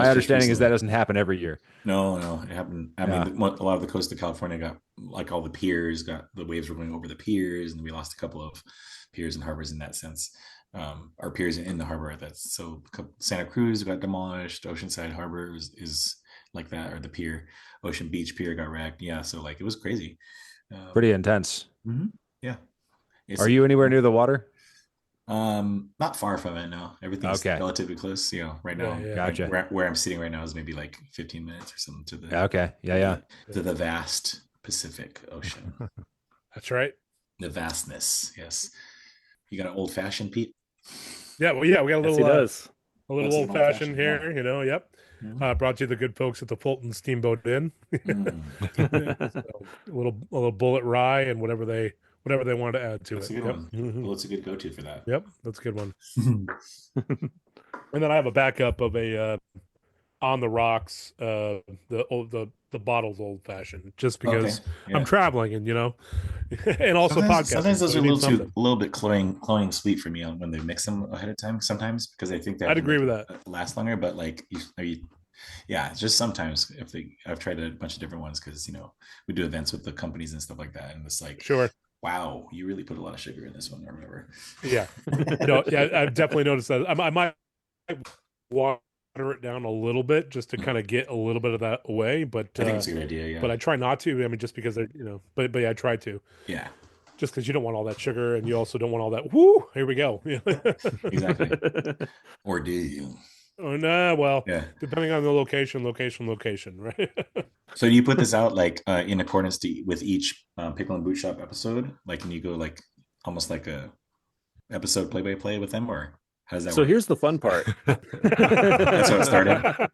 understanding is that doesn't happen every year. No, it happened. I mean, a lot of the coast of California got like all the piers the waves were going over the piers, and we lost a couple of piers and harbors in that sense. Our piers in the harbor. So Santa Cruz got demolished. Oceanside Harbor is like that, or the pier, Ocean Beach Pier got wrecked. Yeah, so like it was crazy. Pretty intense. Yeah. Are you anywhere near the water? Not far from it. No, everything's relatively close. Right now, Gotcha. Where I'm sitting right now is maybe like 15 minutes or something to the to the vast Pacific Ocean. That's right. The vastness. Yes. You got an old fashioned, Pete? Yeah. Well, yeah, we got a little old fashioned here. Yeah. Yep. Brought you the good folks at the Fulton Steamboat Inn. So, a little bullet rye and whatever they wanted to add to That's it. A good one. Well, it's a good go-to for that. Yep, that's a good one. And then I have a backup of a on the rocks, the bottles old fashioned, just because I'm traveling and and also podcasting. Sometimes those are a little bit cloying sweet for me when they mix them ahead of time. Sometimes because I think that I'd agree with that. Last longer, but like it's just sometimes I've tried a bunch of different ones because we do events with the companies and stuff like that, and it's like sure. Wow, you really put a lot of sugar in this one or whatever. Yeah. I've definitely noticed that. I might water it down a little bit just to kind of get a little bit of that away. But I think it's a good idea, yeah. But I try not to. I mean, just because they're, but yeah, I try to. Yeah. Just because you don't want all that sugar and you also don't want all that, whoo, here we go. Exactly. Or do you? Oh, no. Well, depending on the location, right? So do you put this out like in accordance with each Pickle and Boot Shop episode? Like, can you go like almost like a episode play-by-play with them, or how does that work? So here's the fun part. That's how it started.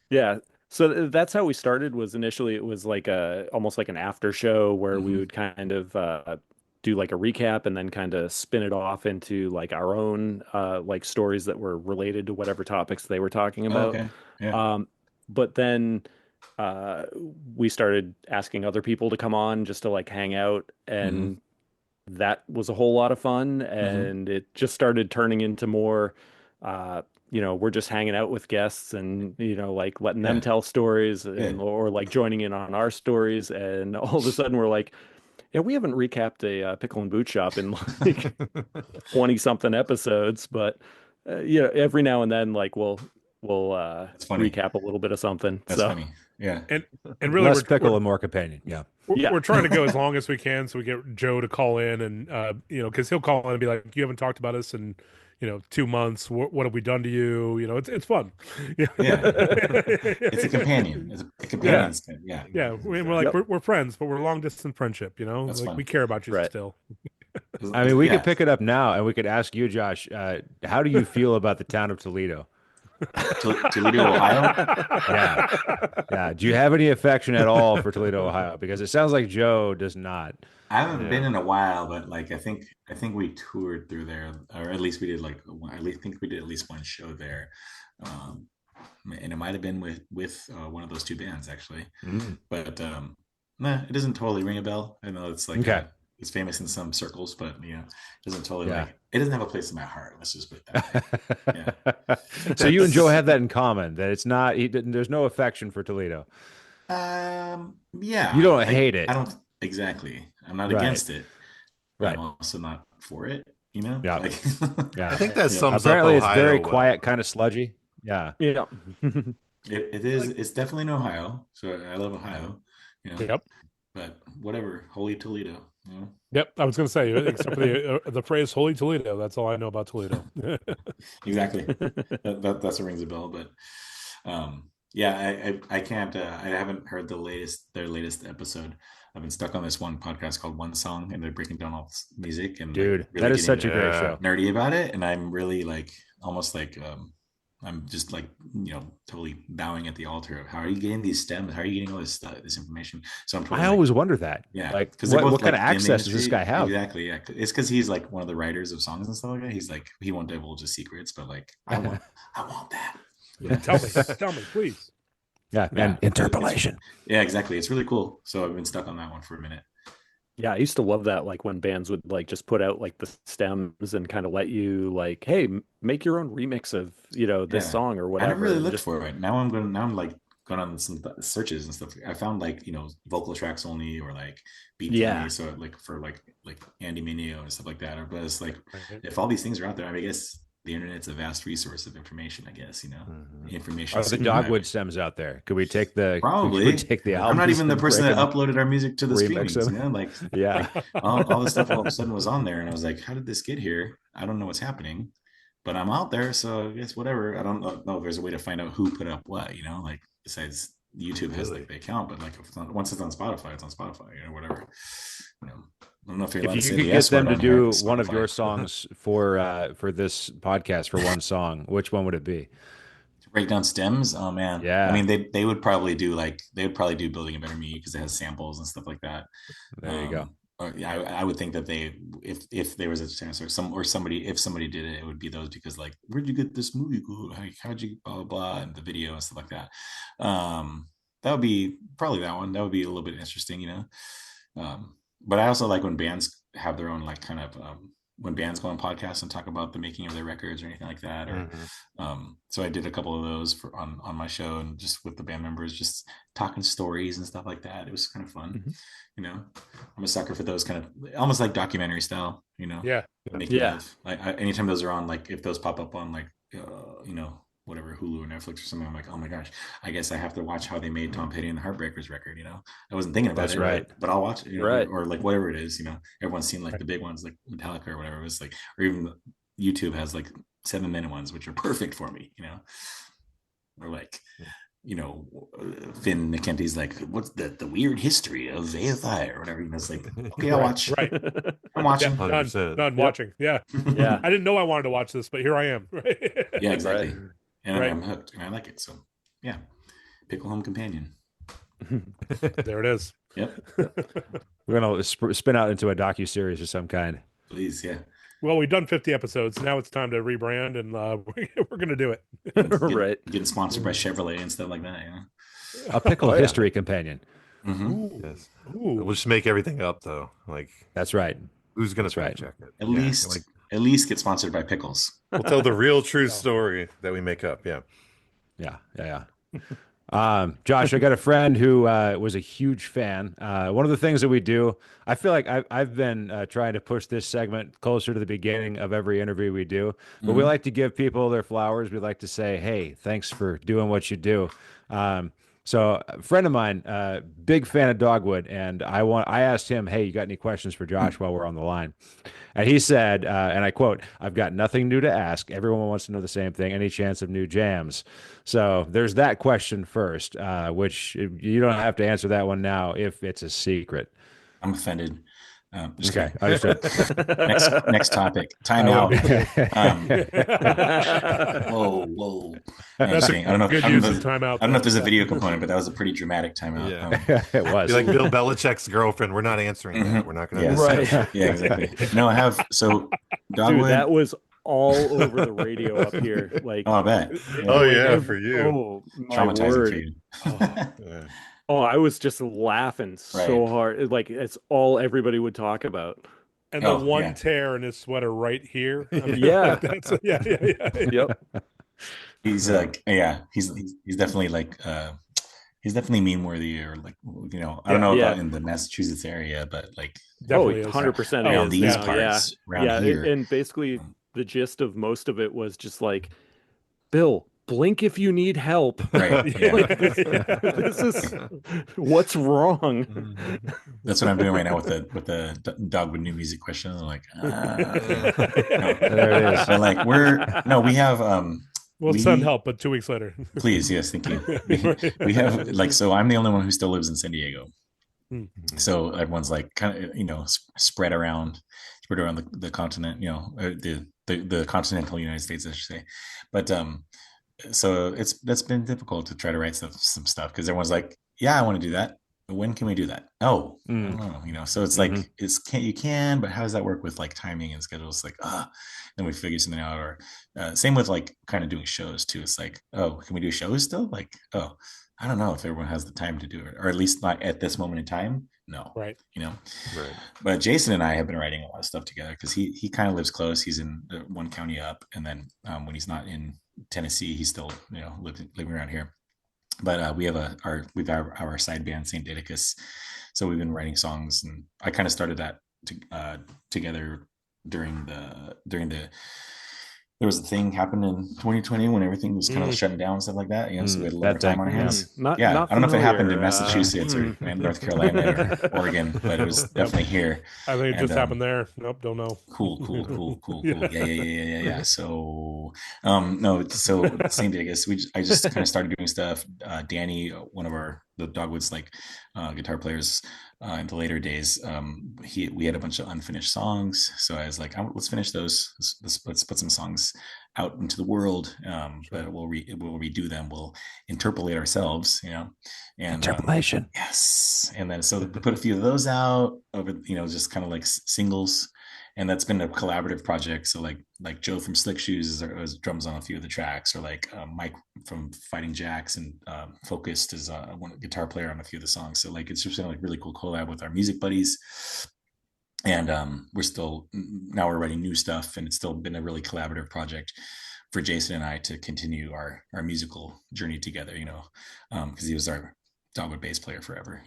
Yeah. So that's how we started. Was initially it was like almost like an after show where we would kind of do like a recap and then kind of spin it off into like our own like stories that were related to whatever topics they were talking about. Okay. Yeah. But then we started asking other people to come on just to like hang out, and that was a whole lot of fun. And it just started turning into more we're just hanging out with guests and like letting them tell stories or like joining in on our stories, and all of a sudden we're like, yeah, we haven't recapped a Pickle and Boot Shop in like 20 something episodes, but every now and then like we'll recap a little bit of something. That's funny. Yeah. And really less pickle and more companion. Yeah. We're trying to go as long as we can so we get Joe to call in and because he'll call in and be like, you haven't talked about us in 2 months. What have we done to you? It's fun. Yeah. It's a companion. It's a companion. Yeah. We're like, we're friends, but we're long distance friendship, That's like fun. we care about you still. I mean, we could pick it up now and we could ask you, Josh, how do you feel about the town of Toledo? Toledo, Ohio. Yeah. Do you have any affection at all for Toledo, Ohio? Because it sounds like Joe does not. I haven't been in a while, but like I think we toured through there, or at least we did think we did at least one show there, and it might have been with one of those two bands actually. But nah, it doesn't totally ring a bell. I know it's like it's famous in some circles, but it doesn't totally it doesn't have a place in my heart. Let's just put it that way. Yeah. So you and Joe have that in common, that it's not. There's no affection for Toledo. Yeah. You don't hate it. I don't exactly. I'm not against it. Right. I'm also not for it. Yeah. Like, I think that sums apparently up Ohio it's very well. quiet, kind of sludgy. Yeah. Yeah. It is. It's definitely in Ohio. So I love Ohio. Yep. But whatever. Holy Toledo. Yep. I was going to say, except for the phrase "Holy Toledo." That's all I know about Toledo. Exactly. That's what rings a bell. But I can't. I haven't heard their latest episode. I've been stuck on this one podcast called One Song, and they're breaking down all this music. And dude, like, really that is such a great show. Nerdy about it, and I'm really like almost like I'm just like totally bowing at the altar of how are you getting these stems? How are you getting all this information? So I'm totally, I always wonder that. Yeah, like because what kind of access does this guy have? Exactly. Yeah, it's because he's like one of the writers of songs and stuff like that. He's like he won't divulge his secrets, but like I want that. Yeah. Tell me, please. Yeah, and interpolation. Yeah, exactly. It's really cool. So I've been stuck on that one for a minute. Yeah, I used to love that, like when bands would like just put out like the stems and kind of let you like, hey, make your own remix of this song or whatever. I never really looked for it. Now I'm like going on some searches and stuff. I found like vocal tracks only or like beats only. So like for like Andy Mineo and stuff like that. But it's like if all these things are out there, I guess the internet's a vast resource of information, I guess, information. Are the Dogwood stems out there? Could we take the album? I'm not even the person that uploaded our music to the streamings, all the stuff all of a sudden was on there, and I was like, how did this get here? I don't know what's happening, but I'm out there, so I guess whatever. I don't know if there's a way to find out who put up what, like besides YouTube has like the account, but like once it's on Spotify, it's on Spotify, whatever. I don't know if you're allowed to say you could get them to do one of your songs for this podcast for one song, which one would it be? To break down stems? Oh man, yeah. I mean, they would probably do Building a Better Me because it has samples and stuff like that. There you go. I would think that if there was a chance or if somebody did it, it would be those because like, where'd you get this movie? How'd you blah blah blah and the video and stuff like that. That would be probably that one. That would be a little bit interesting, But I also like when bands have their own like kind of when bands go on podcasts and talk about the making of their records or anything like that. Or so I did a couple of those on my show and just with the band members, just talking stories and stuff like that. It was kind of fun. I'm a sucker for those kind of almost like documentary style. Yeah. Like anytime those are on, like if those pop up on like whatever Hulu or Netflix or something, I'm like, oh my gosh, I guess I have to watch how they made Tom Petty and the Heartbreakers record. I wasn't thinking about it, right? But I'll watch it, or like whatever it is. Everyone's seen like the big ones, like Metallica or whatever. It's like, or even YouTube has like 7-minute ones, which are perfect for me. Or like, Finn McKenty's like, what's the weird history of AFI or whatever. It's like, okay, I'll watch. Right. I'm watching. Done watching. Yeah. Yeah. I didn't know I wanted to watch this, but here I am. Right. Yeah, exactly. And I'm hooked, and I like it. So, yeah, Pickle Home Companion. There it is. Yep. We're gonna spin out into a docu-series of some kind. Please, yeah. Well, we've done 50 episodes. Now it's time to rebrand, and we're going to do it. Right. Getting sponsored by Chevrolet and stuff like that. A pickle history companion. Mm-hmm. Yes. We'll just make everything up, though. Like that's right. Who's going to fact check it? At least get sponsored by Pickles. We'll tell the real true story that we make up. Yeah. Yeah. Josh, I got a friend who was a huge fan. One of the things that we do, I feel like I've been trying to push this segment closer to the beginning of every interview we do, but we like to give people their flowers. We like to say, hey, thanks for doing what you do. So a friend of mine, big fan of Dogwood, and I asked him, hey, you got any questions for Josh while we're on the line? And he said, and I quote, I've got nothing new to ask. Everyone wants to know the same thing. Any chance of new jams? So there's that question first, which you don't have to answer that one now if it's a secret. I'm offended. Just Okay, kidding. understood. Next topic. Timeout. Whoa. No, That's just a kidding. I don't know. good I don't use know, of timeout. I don't know if there's a though. video component, but that was a pretty dramatic timeout. Yeah. It was. Be like Bill Belichick's girlfriend. We're not answering that. We're not going to Yes. Right. Yeah, exactly. No, I have. So Dogwood. Dude, that was all over the radio up here. Like, Oh, I bet. Oh, yeah, for you. Oh, my Traumatizing word. for you. Yeah. Oh, I was just laughing so Right. hard. Like, it's all everybody would talk about. And the Oh, one yeah. tear in his sweater right here. I mean, Yeah. that's yeah. Yep. He's like, yeah, he's definitely like, he's definitely meme worthy, or like, I don't know Yeah. about in the Massachusetts area, but like Definitely Oh, is. 100% around is these now, parts, around yeah. here. And basically, the gist of most of it was just like, Bill, blink if you need help. Right. Yeah. Like, this is what's wrong. That's what I'm doing right now with the Dogwood new music question. I'm like, There it is. but like we have We'll send help, but 2 weeks later. Please, yes, thank you. We have like, so I'm the only one who still lives in San Diego. So everyone's like kind of spread around the continent, the continental United States, I should say. But so that's been difficult to try to write some stuff, because everyone's like, yeah, I want to do that. But when can we do that? Oh, I don't know, so it's like you can, but how does that work with like timing and schedules? Like, then we figure something out. Or same with like kind of doing shows too. It's like, oh, can we do shows still? Like, oh, I don't know if everyone has the time to do it, or at least not at this moment in time. No, Right. Right. But Jason and I have been writing a lot of stuff together, because he kind of lives close. He's in one county up, and then when he's not in Tennessee, he's still living around here. But we have our side band, Saint Didicus. So we've been writing songs, and I kind of started that together during the there was a thing happened in 2020 when everything was kind of shutting down and stuff like that. So we had a little more time on our hands. Not I don't know if it happened in familiar. Massachusetts or North Carolina or Oregon, but it was definitely here. I think it just happened there. Nope, don't know. Cool. Yeah. So, no, so same thing. I guess I just kind of started doing stuff. Danny, one of the Dogwoods guitar players, in the later days, we had a bunch of unfinished songs. So I was like, let's finish those. Let's put some songs out into the world. But we'll redo them. We'll interpolate ourselves, and Interpolation. Yes. And then so we put a few of those out over, just kind of like singles. And that's been a collaborative project. So like Joe from Slick Shoes is drums on a few of the tracks, or like Mike from Fighting Jacks and Focused is one guitar player on a few of the songs. So like it's just been like really cool collab with our music buddies. And we're writing new stuff, and it's still been a really collaborative project for Jason and I to continue our musical journey together, because he was our Dogwood bass player forever,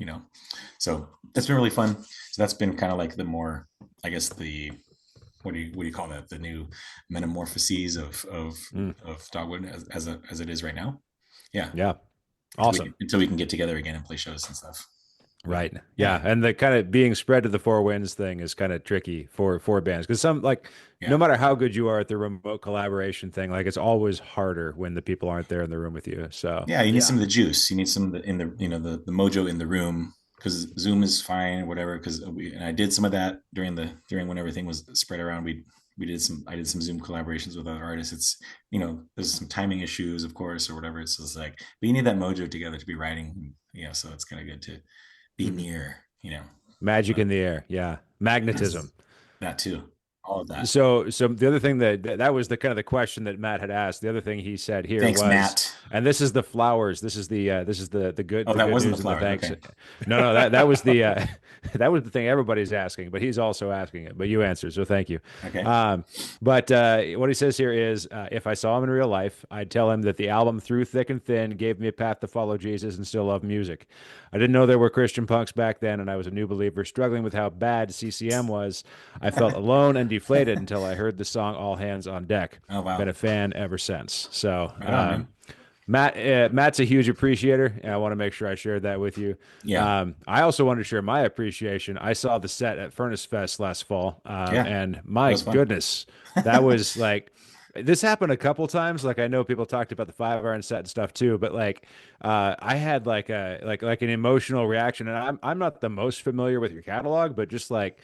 so that's been really fun. So that's been kind of like the more, I guess, the what do you call that, the new metamorphoses of Dogwood as it is right now. Yeah Awesome. until we can get together again and play shows and stuff. Right. Yeah. And the kind of being spread to the four winds thing is kind of tricky for bands, because no matter how good you are at the remote collaboration thing, like it's always harder when the people aren't there in the room with you. So yeah, you need some of the juice. You need some of the the mojo in the room, because Zoom is fine or whatever. And I did some of that during when everything was spread around. I did some Zoom collaborations with other artists. It's, there's some timing issues, of course, or whatever. It's just like, but you need that mojo together to be writing. So it's kind of good to be near, magic in the air. Yeah. Magnetism. That too. All of that. So the other thing that was the kind of the question that Matt had asked. The other thing he said here Thanks, was, Matt. And this is the flowers. This is the good. Oh, the that good wasn't news the and flowers. thanks. Okay. No, that was the that was the thing everybody's asking, but he's also asking it. But you answered, so thank you. Okay. But what he says here is, if I saw him in real life, I'd tell him that the album Through Thick and Thin gave me a path to follow Jesus and still love music. I didn't know there were Christian punks back then, and I was a new believer struggling with how bad CCM was. I felt alone and deflated until I heard the song All Hands on Deck. Oh, wow. Been a fan ever since. So Right on, Matt's a huge appreciator, and I want to make sure I shared that with you. Yeah. I also want to share my appreciation. I saw the set at Furnace Fest last fall, and my goodness, that was like, this happened a couple times. Like, I know people talked about the 5-iron set and stuff too, but like, I had like an emotional reaction, and I'm not the most familiar with your catalog, but just like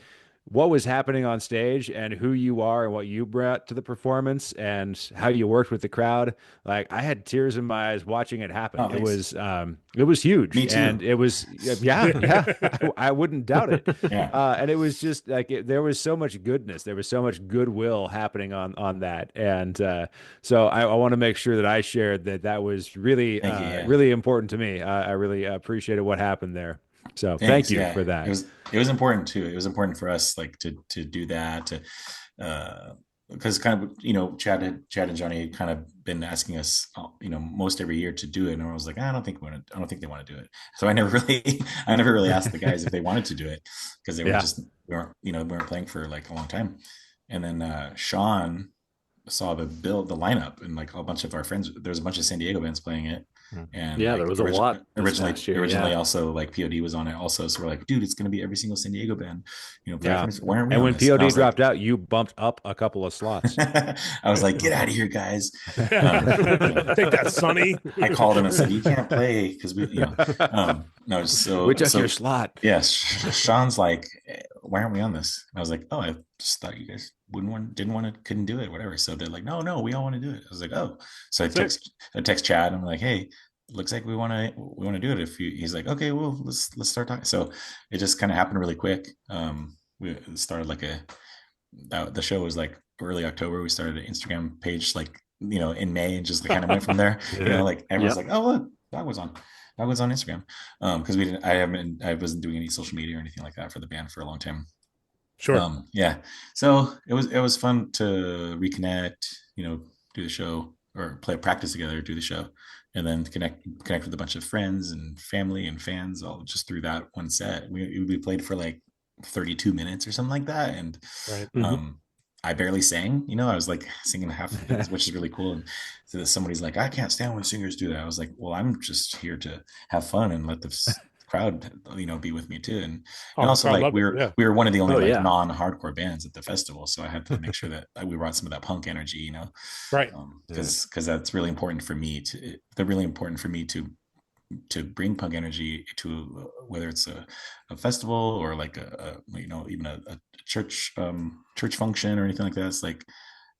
what was happening on stage and who you are and what you brought to the performance and how you worked with the crowd. Like I had tears in my eyes watching it happen. Oh, It was huge. Me too. And it was, yeah, I wouldn't doubt it. Yeah. And it was just like, there was so much goodness. There was so much goodwill happening on that. And so I want to make sure that I shared that was really, really important to me. I really appreciated what happened there. So thank you for that. It was important too. It was important for us like to do that because kind of, you know, Chad and Johnny had kind of been asking us, you know, most every year to do it. And I was like, I don't think they want to do it. So I never really asked the guys if they wanted to do it because they were we weren't playing for like a long time. And then Sean saw the lineup and like a bunch of our friends, there was a bunch of San Diego bands playing it. And yeah, like, there was a lot originally also like POD was on it also, so we're like, dude, it's gonna be every single San Diego band, you know. Why aren't we? And when POD dropped like, out, you bumped up a couple of slots. I was like, get out of here, guys. Take that, Sonny. I called him and said, you can't play because we, you know, no. So we took your slot. Yes, Sean's like, why aren't we on this? And I was like, oh, I just thought you guys couldn't do it, whatever. So they're like, no, we all want to do it. I was like, oh. So I text Chad. I'm like, hey, looks like we want to do it. He's like, okay, well, let's start talking. So it just kind of happened really quick. We started like the show was like early October. We started an Instagram page like, you know, in May, and just kind of went from there. You know, like everyone's like, oh, look, Dogwood's on Instagram. Because I wasn't doing any social media or anything like that for the band for a long time. Sure. Yeah. So it was fun to reconnect, you know, do the show or practice together, do the show, and then connect with a bunch of friends and family and fans all just through that one set. We played for like 32 minutes or something like that. And I barely sang, you know, I was like singing half of it, which is really cool. And so somebody's like, I can't stand when singers do that. I was like, well, I'm just here to have fun and let the crowd, you know, be with me too. And also like we were one of the only non-hardcore bands at the festival. So I had to make sure that we brought some of that punk energy, you know, right. Because that's really important for me to bring punk energy to whether it's a festival or like a you know, even a church function or anything like that. It's like,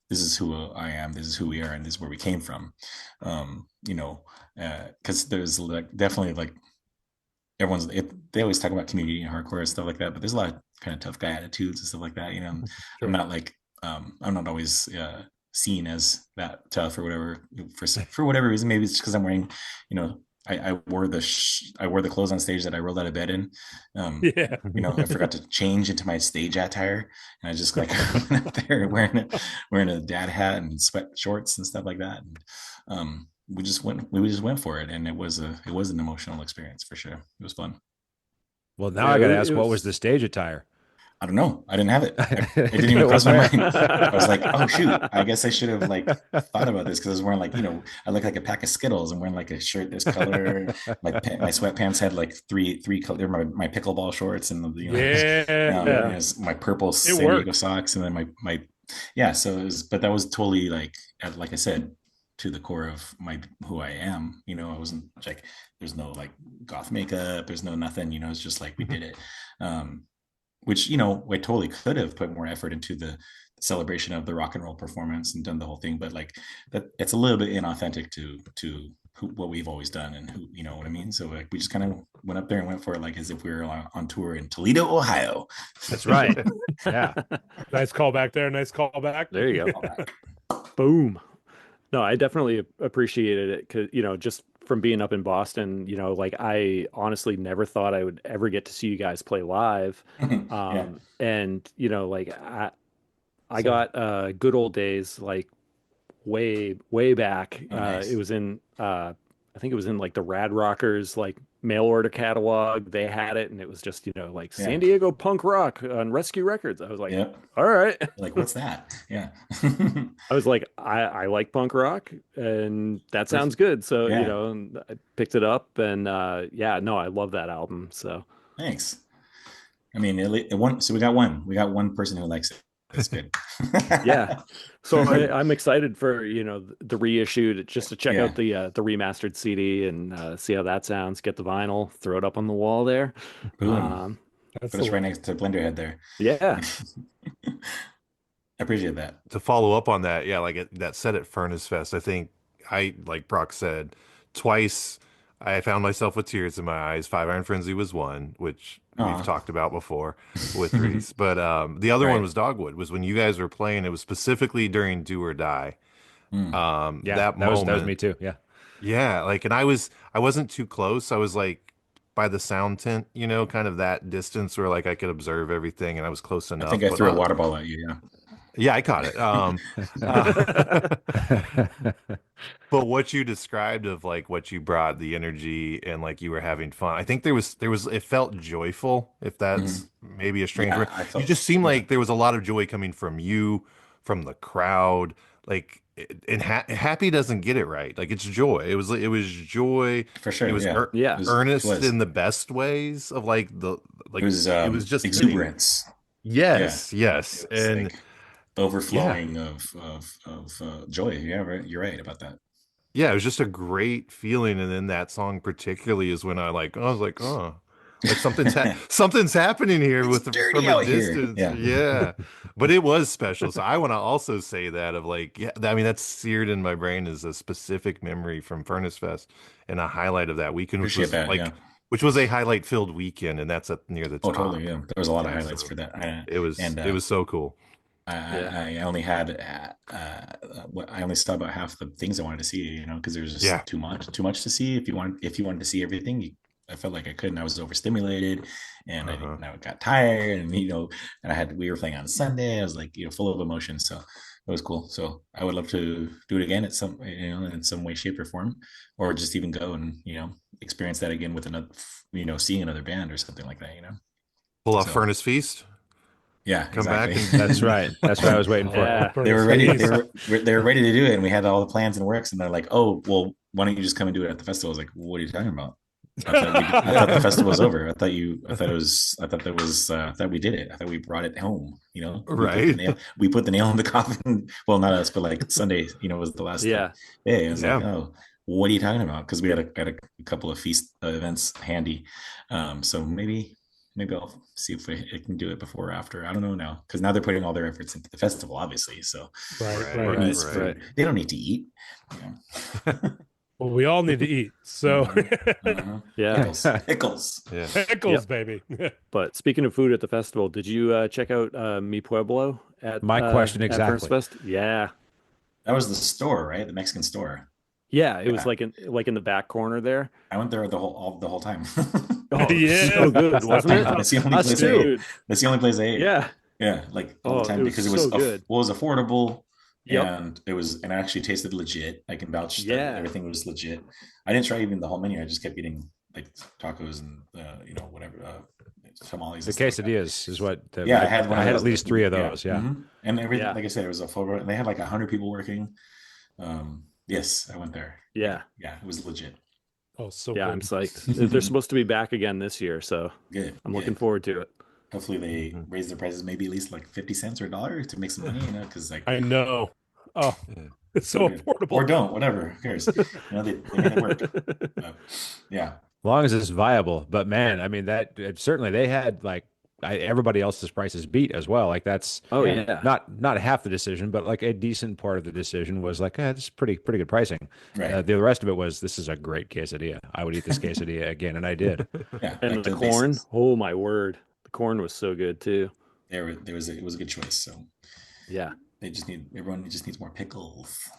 this is who I am, this is who we are, and this is where we came from. You know, because there's like definitely like they always talk about community and hardcore and stuff like that, but there's a lot of kind of tough guy attitudes and stuff like that, you know. Sure. I'm not like I'm not always seen as that tough or whatever for whatever reason. Maybe it's just because I'm wearing, you know, I wore the clothes on stage that I rolled out of bed in. You know, I forgot to change into my stage attire, and I just like went up there wearing a dad hat and sweat shorts and stuff like that. And we just went for it, and it was an emotional experience for sure. It was fun. Well, now I got to ask, what was the stage attire? I don't know. I didn't have it. It didn't even cross my mind. I was like, oh shoot, I guess I should have like thought about this, because I was wearing like, you know, I look like a pack of Skittles. I'm wearing like a shirt this color. My sweatpants had like three colors. They're my pickleball shorts, and my purple San Diego socks, and then my So it was, but that was totally like I said, to the core of who I am. You know, I wasn't like, there's no like goth makeup, there's no nothing. You know, it's just like we did it. Which, you know, I totally could have put more effort into the celebration of the rock and roll performance and done the whole thing, but like that, it's a little bit inauthentic to what we've always done, and who, you know what I mean? So like we just kind of went up there and went for it like as if we were on tour in Toledo, Ohio. That's right. Yeah. Nice call back there. Nice call back. There you go. Boom. No, I definitely appreciated it, because, you know, just from being up in Boston, you know, like I honestly never thought I would ever get to see you guys play live. And, you know, like I got good old days, like way back. Nice. It was in, I think it was in like the Rad Rockers, like mail order catalog. They had it, and it was just, you know, like San Diego punk rock on Rescue Records. I was like, all right. Like, what's that? Yeah. I was like, I like punk rock, and that sounds good. So, you know, I picked it up, and I love that album. So thanks. I mean, it won. So we got one person who likes it. That's good. Yeah. So I'm excited for, you know, the reissue just to check out the remastered CD and see how that sounds. Get the vinyl, throw it up on the wall there. That's Put us right next to Blenderhead there. Yeah. I appreciate that. To follow up on that, yeah, like that set at Furnace Fest, I think like Brock said, twice I found myself with tears in my eyes. Five Iron Frenzy was one, which we've Aw. talked about before with Reese. But the other one Right. was Dogwood, was when you guys were playing. It was specifically during Do or Die. Yeah, That that was moment, me too. Yeah. yeah, like, and I wasn't too close. I was like by the sound tent, kind of that distance where like I could observe everything, and I was close I enough. think I But threw a water ball at you. Yeah. yeah, I caught it. But what you described of like what you brought, the energy, and like you were having fun. I think there was it felt joyful, if Mhm. that's maybe a strange Yeah, word. I You felt. just seemed Yeah. like there was a lot of joy coming from you, from the crowd. Like, and happy doesn't get it right. Like, it's joy. It was joy. For It sure. was Yeah. Yeah. It earnest was. in the best ways of like It was it was just hitting. exuberance. Yeah. Yes, yes. It was And like yeah. overflowing of joy. Yeah, right. You're right about that. Yeah, it was just a great feeling, and then that song particularly is when I was like, oh, like something's happening here It's with from dirty a out here. distance. Yeah. Yeah, but it was special. So I want to also say that of like, yeah, I mean, that's seared in my brain as a specific memory from Furnace Fest and a highlight of that weekend, Appreciate that. Yeah. which was a highlight filled weekend, and that's up near the Oh, top. totally. Yeah. There was a lot of Yeah, highlights so for that. it And was so cool. I only had I only saw about half the things I wanted to see, because there's Yeah. just too much to see. If you wanted to see everything, I felt like I couldn't. I was overstimulated, and I got tired, and we were playing on Sunday. I was like, full of emotion, so it was cool. So I would love to do it again at some, in some way, shape, or form, or just even go and experience that again with another, seeing another band or something like that. Pull off So, Furnace Feast. yeah, Come back exactly. That's right. That's what I was waiting for. Yeah. They were ready. They were ready to do it, and we had all the plans and works. And they're like, "Oh, well, why don't you just come and do it at the festival?" I was like, "What are you talking about? I thought the festival was over. I thought we did it. I thought we brought it home. Right. We put the nail in the coffin. Well, not us, but like Sunday. Was the last Yeah. day. I was like, Yeah. oh, what are you talking about? Because we had a couple of feast events handy. So maybe I'll see if I can do it before or after. I don't know now, because now they're putting all their efforts into the festival, obviously. So Right. they don't need to eat. Well, we all need to eat. So Yeah. Pickles. Yeah. pickles, baby. But speaking of food at the festival, did you check out Mi Pueblo at My question at Furnace exactly. Fest? Yeah. That was the store, right? The Mexican store. Yeah, it was Yeah. like in the back corner there. I went there the whole time. Oh, Yeah. so good, wasn't it? That's the only Us place I ate. too. That's the only place I ate. Yeah. Yeah, like all Oh, the time, it was because it was so good. affordable, Yep. and it actually tasted legit. I can vouch that Yeah. everything was legit. I didn't try even the whole menu. I just kept eating like tacos and whatever, tamales. The and stuff like that. quesadillas is what. Yeah, I had one. I of had those. at least 3 of those. Yeah. Mhm. And everything, Yeah. like I said, it was affordable, and they had like 100 people working. Yes, I went there. Yeah. Yeah, it was legit. Oh, so Yeah, good. I'm psyched. They're supposed to be back again this year, so Good. I'm looking forward to it. Hopefully they raise their prices maybe at least like 50 cents or a dollar to make some money, because like I know. Oh, it's so good. affordable. Or don't, whatever. Who cares? They made it work. But, yeah. As long as it's viable. But man, I mean, certainly they had like everybody else's prices beat as well. Like that's Yeah. not half the decision, but like a decent part of the decision was like, this is pretty good pricing. Right. The rest of it was, this is a great quesadilla. I would eat this quesadilla again, and I did. Yeah. And back the to corn, basics. oh my word. The corn was so good too. It was a good choice. So Yeah. everyone just needs more pickles.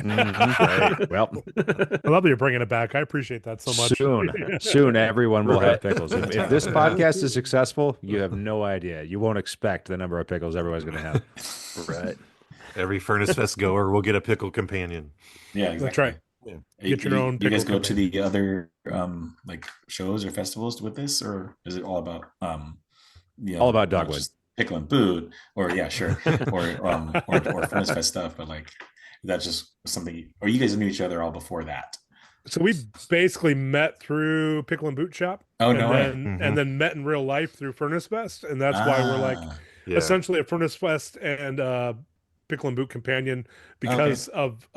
Right. Well, I love that you're bringing it back. I appreciate that so much. soon everyone will have pickles. If this podcast is successful, you have no idea. You won't expect the number of pickles everyone's going to have. Right. Every Furnace Fest goer will get a pickle companion. Yeah, exactly. That's right. Yeah. Get your own You guys pickle go to the other like shows or festivals with this, or is it all about All about Dogwood. just Pickle and Boot, or yeah, sure, or Furnace Fest stuff, but like that's just something, or you guys knew each other all before that? So we basically met through Pickle and Boot Shop. Oh, and no way. then, and then met in real life through Furnace Fest. And that's why we're like Yeah. essentially a Furnace Fest and Pickle and Boot companion because of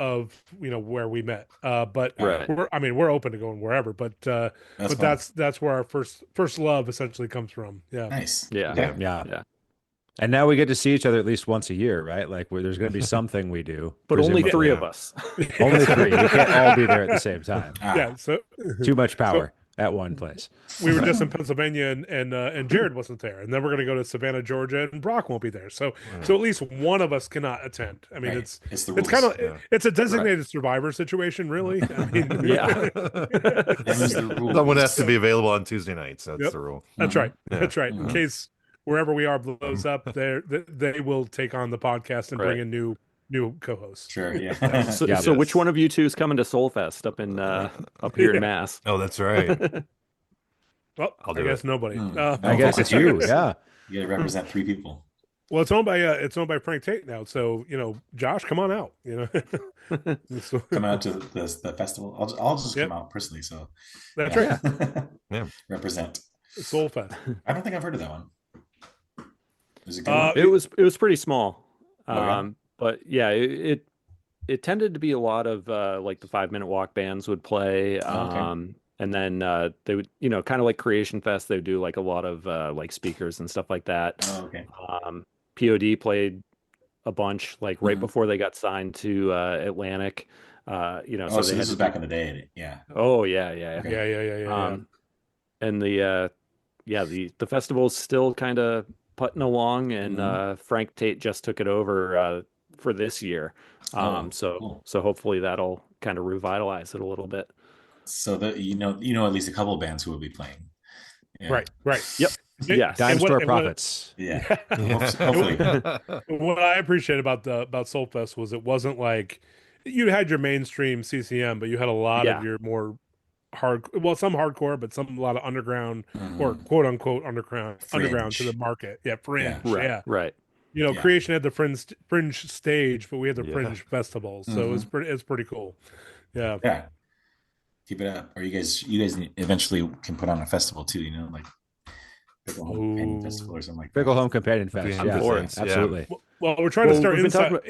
where we met. But Right. we're open to going wherever. But that's where our first love essentially comes from. Yeah. Nice. Yeah. Okay. Yeah. And now we get to see each other at least once a year, right? Like there's going to be something we do. But only presumably. 3 of us. Only 3. We can't all be there at the same time. Yeah. So Too much power at one place. we were just in Pennsylvania, and Jared wasn't there, and then we're going to go to Savannah, Georgia, and Brock won't be there. So at least one of us cannot attend. I mean, Right. It's the it's rules. kind of it's a designated survivor situation, really. I mean, Yeah. Them's the rules. Someone has to be available on Tuesday nights. That's the rule. That's right. Yeah. That's right. In case wherever we are blows up, they will take on the podcast and bring in new co-hosts. Sure. Yeah. So which one of you two is coming to Soulfest up here in Mass? Oh, that's right. Well, I'll I do guess it. nobody. I guess it's you. Yeah. You got to represent 3 people. Well, it's owned by Frank Tate now. So Josh, come on out. So, Come out to the festival. I'll just come out personally. So that's right. Yeah. Represent. Soulfest. I don't think I've heard of that one. Is it good? One? It was pretty small. Okay. But yeah, it tended to be a lot of like the 5-minute walk bands would play. Okay. And then they would, kind of like Creation Fest, they would do like a lot of like speakers and stuff like that. Oh, okay. POD played a bunch like right before they got signed to Atlantic. So this was back in the day. Yeah. Oh yeah. Okay. Yeah. And the festival's still kind of putting along, and Frank Tate just took it over for this year. Cool. So hopefully that'll kind of revitalize it a little bit. So that at least a couple of bands who will be playing. Yeah. Right. Yep. Yeah. Dime store profits. Yeah. Hopefully. What I appreciate about Soulfest was it wasn't like you had your mainstream CCM, but you had a lot of your more some hardcore, but a lot of underground or quote unquote underground to the market. Yeah, fringe. Yeah. Right. Creation had the fringe stage, but we had the fringe festivals, so it's pretty cool. Yeah. Yeah. Keep it up. Or you guys eventually can put on a festival too, like Pickle Home Companion Festival or something like that. Pickle Home Companion Fest. Yeah, absolutely. Well, we're trying to start about,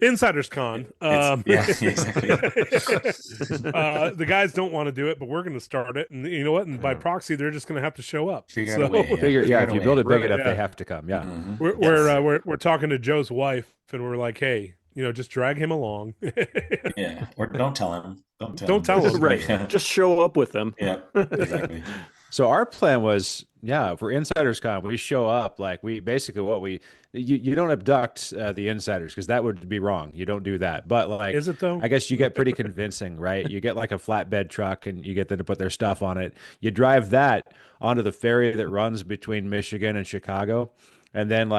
Insiders Con. Exactly. The guys don't want to do it, but we're going to start it, and you know what? And by proxy, they're just going to have to show up. Figure out a way, if you build it big enough, they have to come. Yeah. We're talking to Joe's wife, and we're like, hey, just drag him along. Yeah, or don't tell him. Don't tell him. Right. Just show up with them. Yeah, exactly. So our plan was, for Insiders Con, we show up like we basically you don't abduct the insiders because that would be wrong. You don't do that. But like, is it though? I guess you get pretty convincing, right? You get like a flatbed truck and you get them to put their stuff on it. You drive that onto the ferry that runs between Michigan and Chicago. And then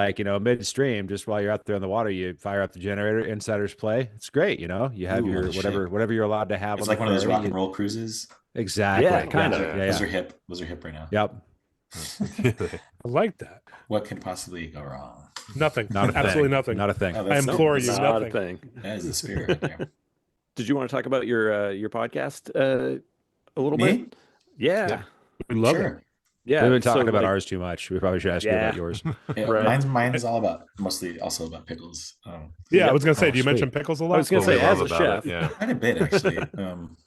midstream, just while you're out there on the water, you fire up the generator, insiders play. It's great. You have your whatever you're allowed to have. It's on like one of those rock and roll cruises. Exactly. Yeah, kind of. Yeah. Those are hip right now. Yep. I like that. What could possibly go wrong? Nothing. Not a Absolutely thing. nothing. Not a thing. Oh, I implore you, Not nothing. a thing. That is the spirit right there. Did you want to talk about your podcast a little Me? bit? Yeah. We love Sure. it. Yeah. We've been talking about ours too much. We probably should ask you about yours. Yeah, Right. Mine is all mostly also about pickles. Yeah, I was gonna say, do you sweet. mention pickles a lot? I was gonna say, as a chef. Yeah. Quite a bit actually.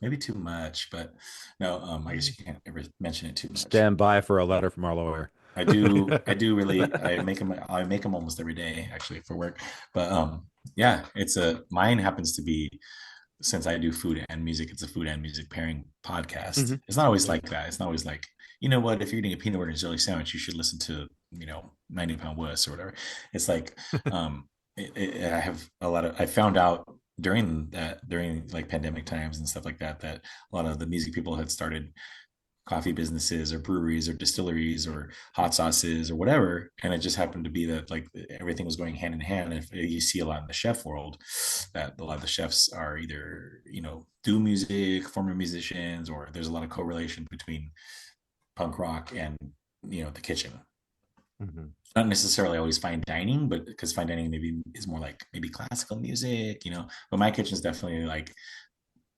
Maybe too much, but no. I guess you can't ever mention it too much. Stand by for a letter from our lawyer. I do really. I make them almost every day actually for work. But mine happens to be, since I do food and music, it's a food and music pairing podcast. It's not always like that. It's not always like, you know what, if you're eating a peanut butter and jelly sandwich, you should listen to 90-pound wuss or whatever. It's like I found out during like pandemic times and stuff like that a lot of the music people had started coffee businesses or breweries or distilleries or hot sauces or whatever, and it just happened to be that like everything was going hand in hand. And if you see a lot in the chef world that a lot of the chefs are either do music, former musicians, or there's a lot of correlation between punk rock and the kitchen. Not necessarily always fine dining, but because fine dining maybe is more like maybe classical music, but my kitchen is definitely like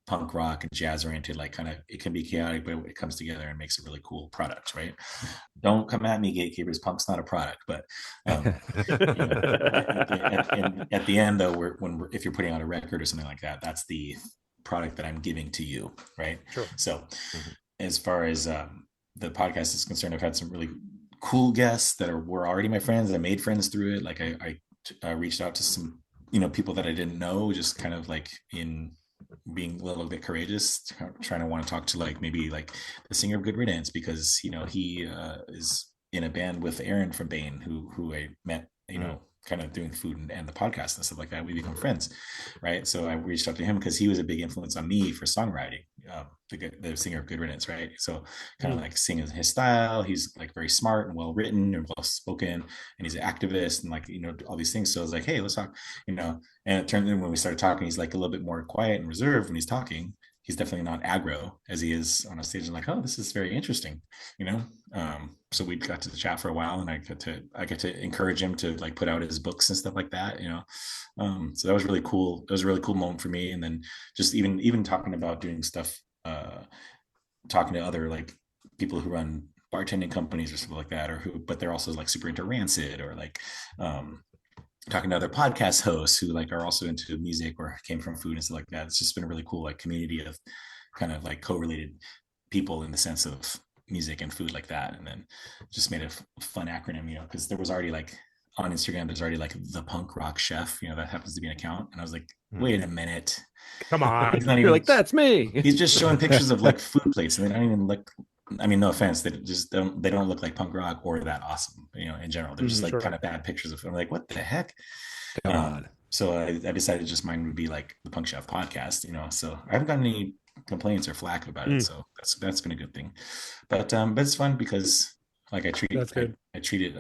punk rock and jazz oriented, like kind of, it can be chaotic, but it comes together and makes a really cool product, right? Don't come at me, gatekeepers. Punk's not a product, but at the end, though, if you're putting out a record or something like that, that's the product that I'm giving to you, right? Sure. So, as far as the podcast is concerned, I've had some really cool guests that were already my friends. I made friends through it. Like I reached out to some, people that I didn't know, just kind of like in being a little bit courageous, trying to want to talk to like maybe like the singer of Good Riddance, because he is in a band with Aaron from Bane, who I met, kind of doing food and the podcast and stuff like that. We become friends, right? So I reached out to him because he was a big influence on me for songwriting, the singer of Good Riddance, right? So kind of like singing his style. He's like very smart and well written and well spoken, and he's an activist and like all these things. So I was like, hey, let's talk, and it turned in when we started talking, he's like a little bit more quiet and reserved when he's talking. He's definitely not aggro as he is on a stage. And like, oh, this is very interesting, so we got to chat for a while, and I get to encourage him to like put out his books and stuff like that, so that was really cool. That was a really cool moment for me. And then just even talking about doing stuff, talking to other like people who run bartending companies or something like that, but they're also like super into Rancid, or like talking to other podcast hosts who like are also into music or came from food and stuff like that. It's just been a really cool like community of kind of like co-related people in the sense of music and food like that. And then just made a fun acronym, because there was already like on Instagram, there's already like the Punk Rock Chef, that happens to be an account. And I was like, wait a minute. Come on. You're like, that's me. He's just showing pictures of like food plates, and they don't even look, I mean, no offense, they don't look like punk rock or that awesome, in general. They're just like kind of bad pictures of, I'm like, what the heck? Come on. So I decided just mine would be like the Punk Chef podcast, so I haven't gotten any complaints or flack about it. So that's been a good thing. But it's fun because like I treat it,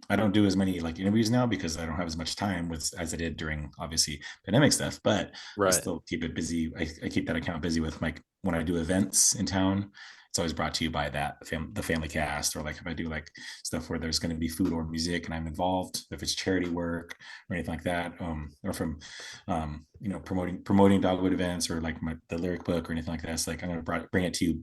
I don't do as many like interviews now because I don't have as much time as I did during obviously pandemic stuff, but I still keep it busy. I keep that account busy with when I do events in town. It's always brought to you by the family cast, or like if I do like stuff where there's going to be food or music and I'm involved, if it's charity work or anything like that, or from promoting Dogwood events, or like the lyric book or anything like that. It's like I'm going to bring it to you,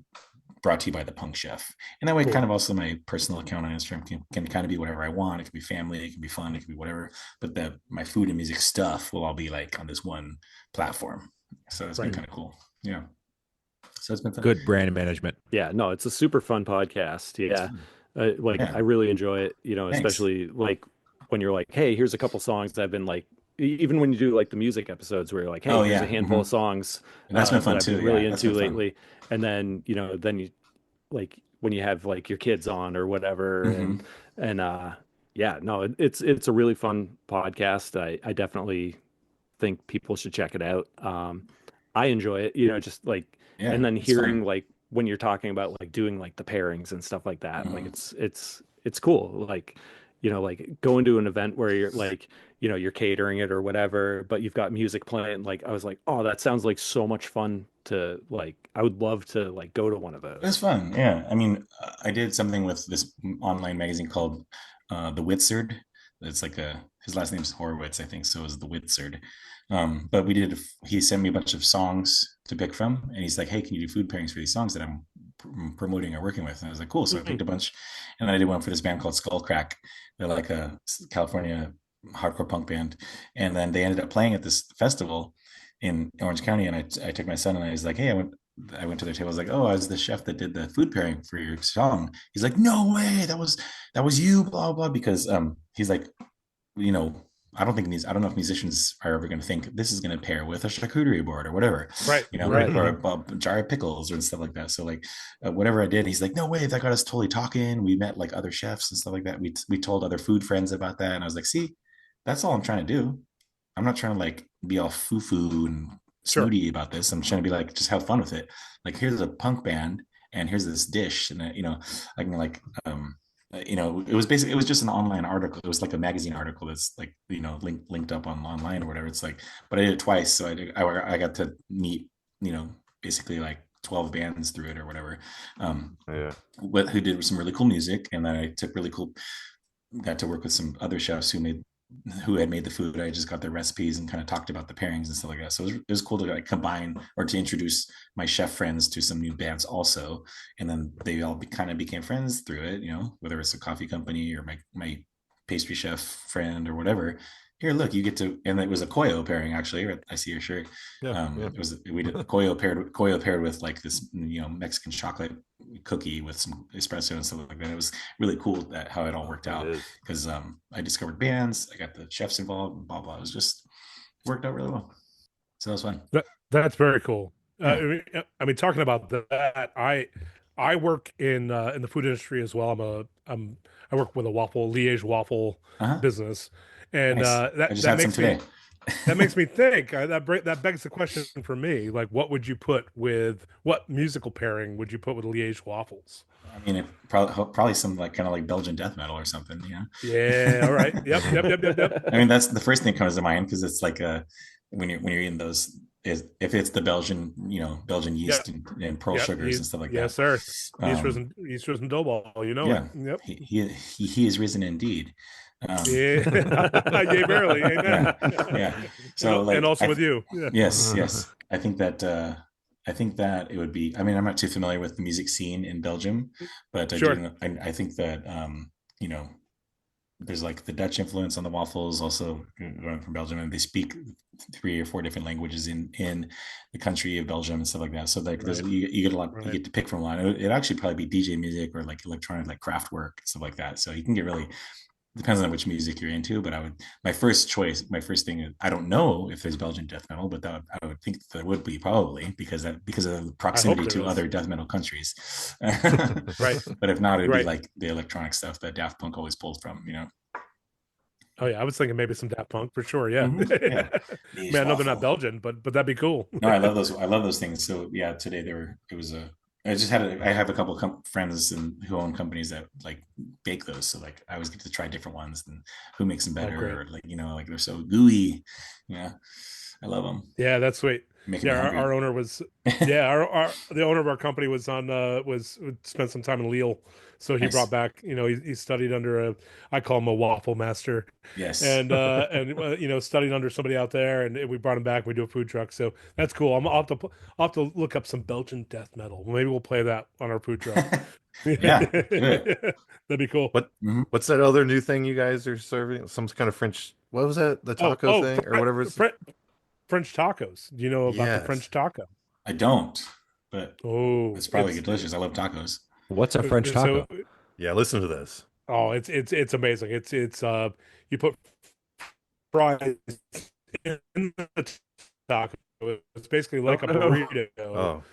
brought to you by the Punk Chef. And that way, kind of also my personal account on Instagram can kind of be whatever I want. It can be family, it can be fun, it can be whatever. But my food and music stuff will all be like on this one platform. So it's been kind of cool. Yeah. So it's been fun. Good brand management. Yeah, no, it's a super fun podcast. Yeah. I really enjoy it, especially like when you're like, hey, here's a couple songs I've been like, even when you do like the music episodes where you're like, hey, here's a handful of songs that's been fun that too. I've been really into lately. And then, then you like when you have like your kids on or whatever. It's a really fun podcast. I definitely think people should check it out. I enjoy it, just like, and then hearing like when you're talking about like doing like the pairings and stuff like that, like it's cool. Like, like going to an event where you're like, you're catering it or whatever, but you've got music playing. Like, I was like, oh, that sounds like so much fun to like, I would love to like go to one of those. It's fun. Yeah. I mean, I did something with this online magazine called The Witzard. It's like his last name's Horowitz, I think. So it was The Witzard. But he sent me a bunch of songs to pick from, and he's like, hey, can you do food pairings for these songs that I'm promoting or working with? And I was like, cool. So I picked a bunch, and then I did one for this band called Skullcrack. They're like a California hardcore punk band. And then they ended up playing at this festival in Orange County. And I took my son, and I was like, hey, I went to their table. I was like, oh, I was the chef that did the food pairing for your song. He's like, no way, that was you, blah, blah, because he's like, I don't know if musicians are ever going to think this is going to pair with a charcuterie board or whatever, right? Or a jar of pickles or stuff like that. So like whatever I did, he's like, no way, that got us totally talking. We met like other chefs and stuff like that. We told other food friends about that, and I was like, see, that's all I'm trying to do. I'm not trying to like be all foo and snooty about this. I'm trying to be like, just have fun with it. Like, here's a punk band, and here's this dish, and I can like it was just an online article. It was like a magazine article that's like linked up online or whatever. It's like, but I did it twice, so I got to meet basically like 12 bands through it or whatever, who did some really cool music. And then I got to work with some other chefs who made who had made the food. I just got their recipes and kind of talked about the pairings and stuff like that. So it was cool to like combine or to introduce my chef friends to some new bands also. And then they all kind of became friends through it, you know, whether it's a coffee company or my pastry chef friend or whatever. Here, look, you get to, and it was a Koyo pairing actually. I see your shirt. We did Koyo paired with like this, you know, Mexican chocolate cookie with some espresso and stuff like that. It was really cool that how it all worked out because I discovered bands, I got the chefs involved, and blah blah. It was just worked out really well. So that was fun. That's very cool. Yeah. I mean, talking about that, I work in the food industry as well. I work with a Liège waffle business, and nice. I just had some today. That makes me think. That begs the question for me: like, what musical pairing would you put with Liège waffles? I mean, probably some like kind of like Belgian death metal or something, you know? Yeah. All right. Yep. I mean, that's the first thing that comes to mind because it's like when you're eating those, is if it's the Belgian, you know, Belgian yeast and pearl sugars and stuff like that. Yes, sir. Yeast risen dough ball. You know. Yeah. Yep. He is risen indeed. Yay, barely. Amen. Yeah. So like, and also with you. Yeah. Yes. I think that it would be. I mean, I'm not too familiar with the music scene in Belgium, but I think that you know, there's like the Dutch influence on the waffles, also going from Belgium, and they speak 3 or 4 different languages in the country of Belgium and stuff like that. So like, you get a lot, you get to pick from a lot. It'd actually probably be DJ music or like electronic, like craft work, stuff like that. So you can get really. Depends on which music you're into, but my first thing is, I don't know if there's Belgian death metal, but I would think there would be probably because of the proximity to other death metal countries. Right. But if not, it'd be like the electronic stuff that Daft Punk always pulls from, you know? Oh yeah, I was thinking maybe some Daft Punk for sure. Yeah. Yeah. Man, I know they're not Belgian, but that'd be cool. No, I love those things. So yeah, today I have a couple of friends who own companies that like bake those. So like I always get to try different ones and who makes them better, or like, you know, like they're so gooey. Yeah. I love them. Yeah, that's sweet. Our owner was, the owner of our company was spent some time in Lille. So he brought back, you know, he studied under I call him a waffle master. Yes. And you know, studied under somebody out there, and we brought him back. We do a food truck. So that's cool. I'll have to look up some Belgian death metal. Maybe we'll play that on our food truck. Yeah. That'd be cool. What's that other new thing you guys are serving? Some kind of French, what was that? The taco thing or whatever it's French tacos. Do you know about the French taco? I don't, but it's probably delicious. I love tacos. What's a French taco? Yeah, listen to this. Oh, it's amazing. It's you put fries in the taco. It's basically like a burrito. Oh,